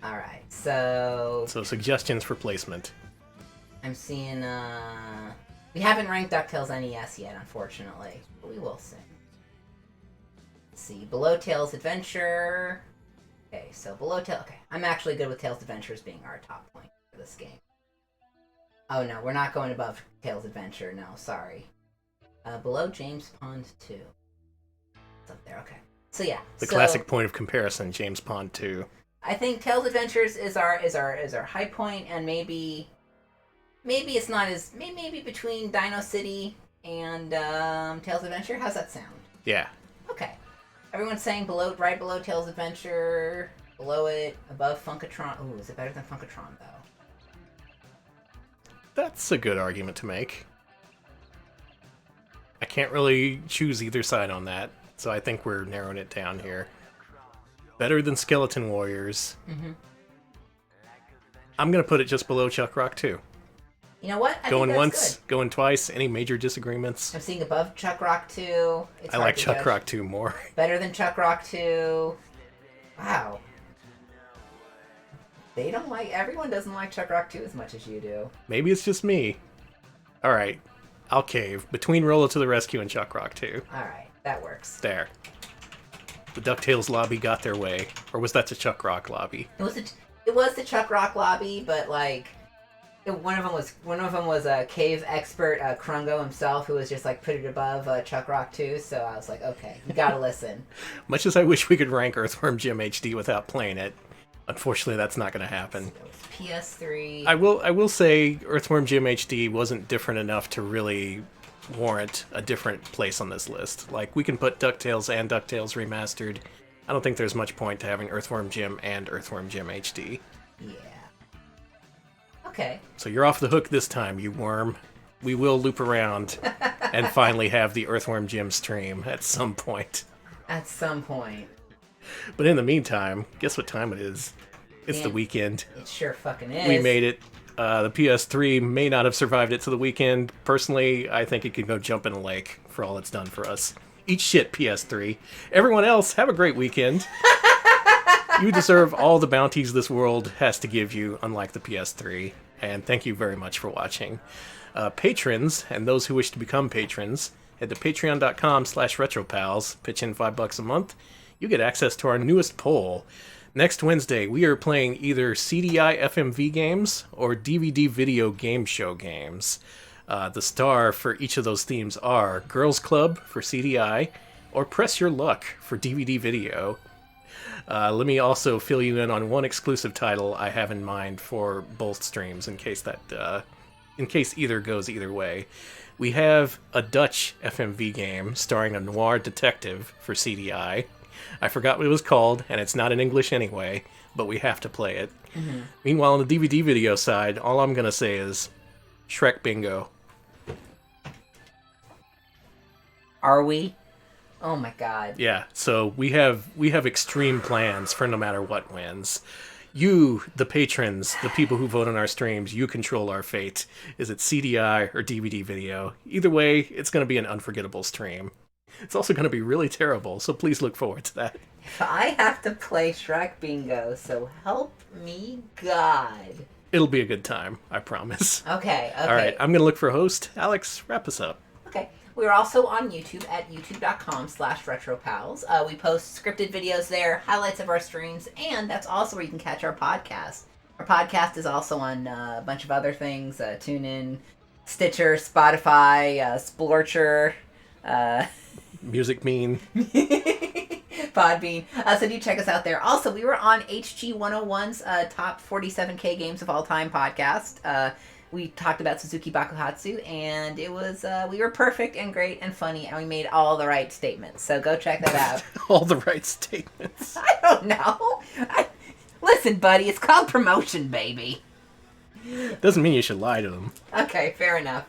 Alright, so... So suggestions for placement. I'm seeing, we haven't ranked DuckTales NES yet, unfortunately. But we will soon. Let's see, below Tails Adventure... Okay, so below Tails... Okay, I'm actually good with Tails Adventure as being our top point for this game. Oh no, we're not going above Tails Adventure, no, sorry. Below James Pond 2. It's up there, okay. So yeah. The classic point of comparison, James Pond 2. I think Tails Adventures is our high point, and maybe it's not as maybe between Dino City and Tails Adventure. How's that sound? Yeah. Okay. Everyone's saying right below Tails Adventure, below it, above Funkatron. Ooh, is it better than Funkatron though? That's a good argument to make. I can't really choose either side on that, so I think we're narrowing it down here. Better than Skeleton Warriors. Mm-hmm. I'm gonna put it just below Chuck Rock 2. You know what? Going think that's once, good. going twice. Any major disagreements? I'm seeing above Chuck Rock 2. I like Chuck Rock 2 more. Better than Chuck Rock 2. Wow. Everyone doesn't like Chuck Rock 2 as much as you do. Maybe it's just me. Alright, I'll cave. Between Rolla to the Rescue and Chuck Rock 2. Alright, that works. There. The DuckTales lobby got their way. Or was that the Chuck Rock lobby? It was the Chuck Rock lobby, but like one of them was a cave expert, Krungo himself, who was just like put it above Chuck Rock 2. So I was like, okay, you gotta listen. Much as I wish we could rank Earthworm Jim HD without playing it, unfortunately that's not going to happen. PS3. I will say Earthworm Jim HD wasn't different enough to really warrant a different place on this list. Like, we can put DuckTales and DuckTales Remastered. I don't think there's much point to having Earthworm Jim and Earthworm Jim HD. Yeah. Okay. So you're off the hook this time, you worm. We will loop around and finally have the Earthworm Jim stream at some point. At some point. But in the meantime, guess what time it is? It's the weekend. It sure fucking is. We made it. The PS3 may not have survived it to the weekend. Personally, I think it could go jump in a lake for all it's done for us. Eat shit, PS3. Everyone else, have a great weekend. You deserve all the bounties this world has to give you, unlike the PS3. And thank you very much for watching. Patrons, and those who wish to become patrons, head to patreon.com/retropals. Pitch in $5 a month. You get access to our newest poll. Next Wednesday, we are playing either CDI FMV games or DVD video game show games. The star for each of those themes are Girls Club for CDI or Press Your Luck for DVD video. Let me also fill you in on one exclusive title I have in mind for both streams in case either goes either way. We have a Dutch FMV game starring a noir detective for CDI. I forgot what it was called, and it's not in English anyway, but we have to play it. Mm-hmm. Meanwhile, on the DVD video side, all I'm going to say is Shrek Bingo. Are we? Oh my god. Yeah, so we have extreme plans for no matter what wins. You, the patrons, the people who vote on our streams, you control our fate. Is it CDI or DVD video? Either way, it's going to be an unforgettable stream. It's also going to be really terrible, so please look forward to that. I have to play Shrek Bingo, so help me God. It'll be a good time, I promise. Okay. All right, I'm going to look for a host. Alex, wrap us up. Okay. We're also on YouTube at youtube.com/retropals. We post scripted videos there, highlights of our streams, and that's also where you can catch our podcast. Our podcast is also on a bunch of other things. TuneIn, Stitcher, Spotify, Splorcher, Music Mean. Podbean. So do check us out there. Also, we were on HG101's Top 47K Games of All Time podcast. We talked about Suzuki Bakuhatsu, and it was, we were perfect and great and funny, and we made all the right statements. So go check that out. All the right statements. I don't know. Listen, buddy, it's called promotion, baby. Doesn't mean you should lie to them. Okay, fair enough.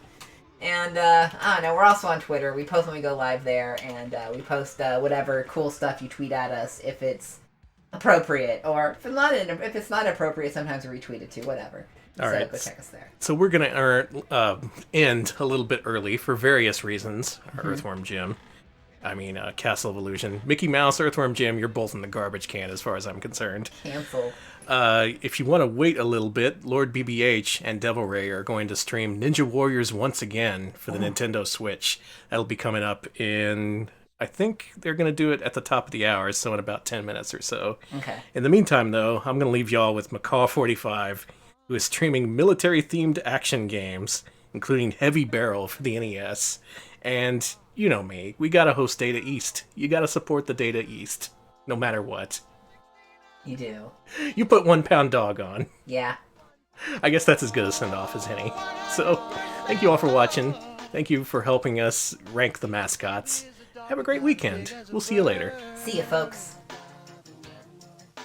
And, I don't know, we're also on Twitter. We post when we go live there, and we post whatever cool stuff you tweet at us if it's appropriate. Or if it's not appropriate, sometimes we retweet it too, whatever. All right. Go check us there. So we're going to end a little bit early for various reasons. Mm-hmm. Earthworm Jim. I mean, Castle of Illusion. Mickey Mouse, Earthworm Jim, you're both in the garbage can as far as I'm concerned. Cancel. If you want to wait a little bit, Lord BBH and Devil Ray are going to stream Ninja Warriors once again for the Nintendo Switch. That'll be coming up in... I think they're going to do it at the top of the hour, so in about 10 minutes or so. Okay. In the meantime, though, I'm going to leave y'all with Macaw45, who is streaming military-themed action games, including Heavy Barrel for the NES. And, you know me, we gotta host Data East. You gotta support the Data East, no matter what. You do. You put 1 pound dog on. Yeah. I guess that's as good a send-off as any. So, thank you all for watching. Thank you for helping us rank the mascots. Have a great weekend. We'll see you later. See ya, folks.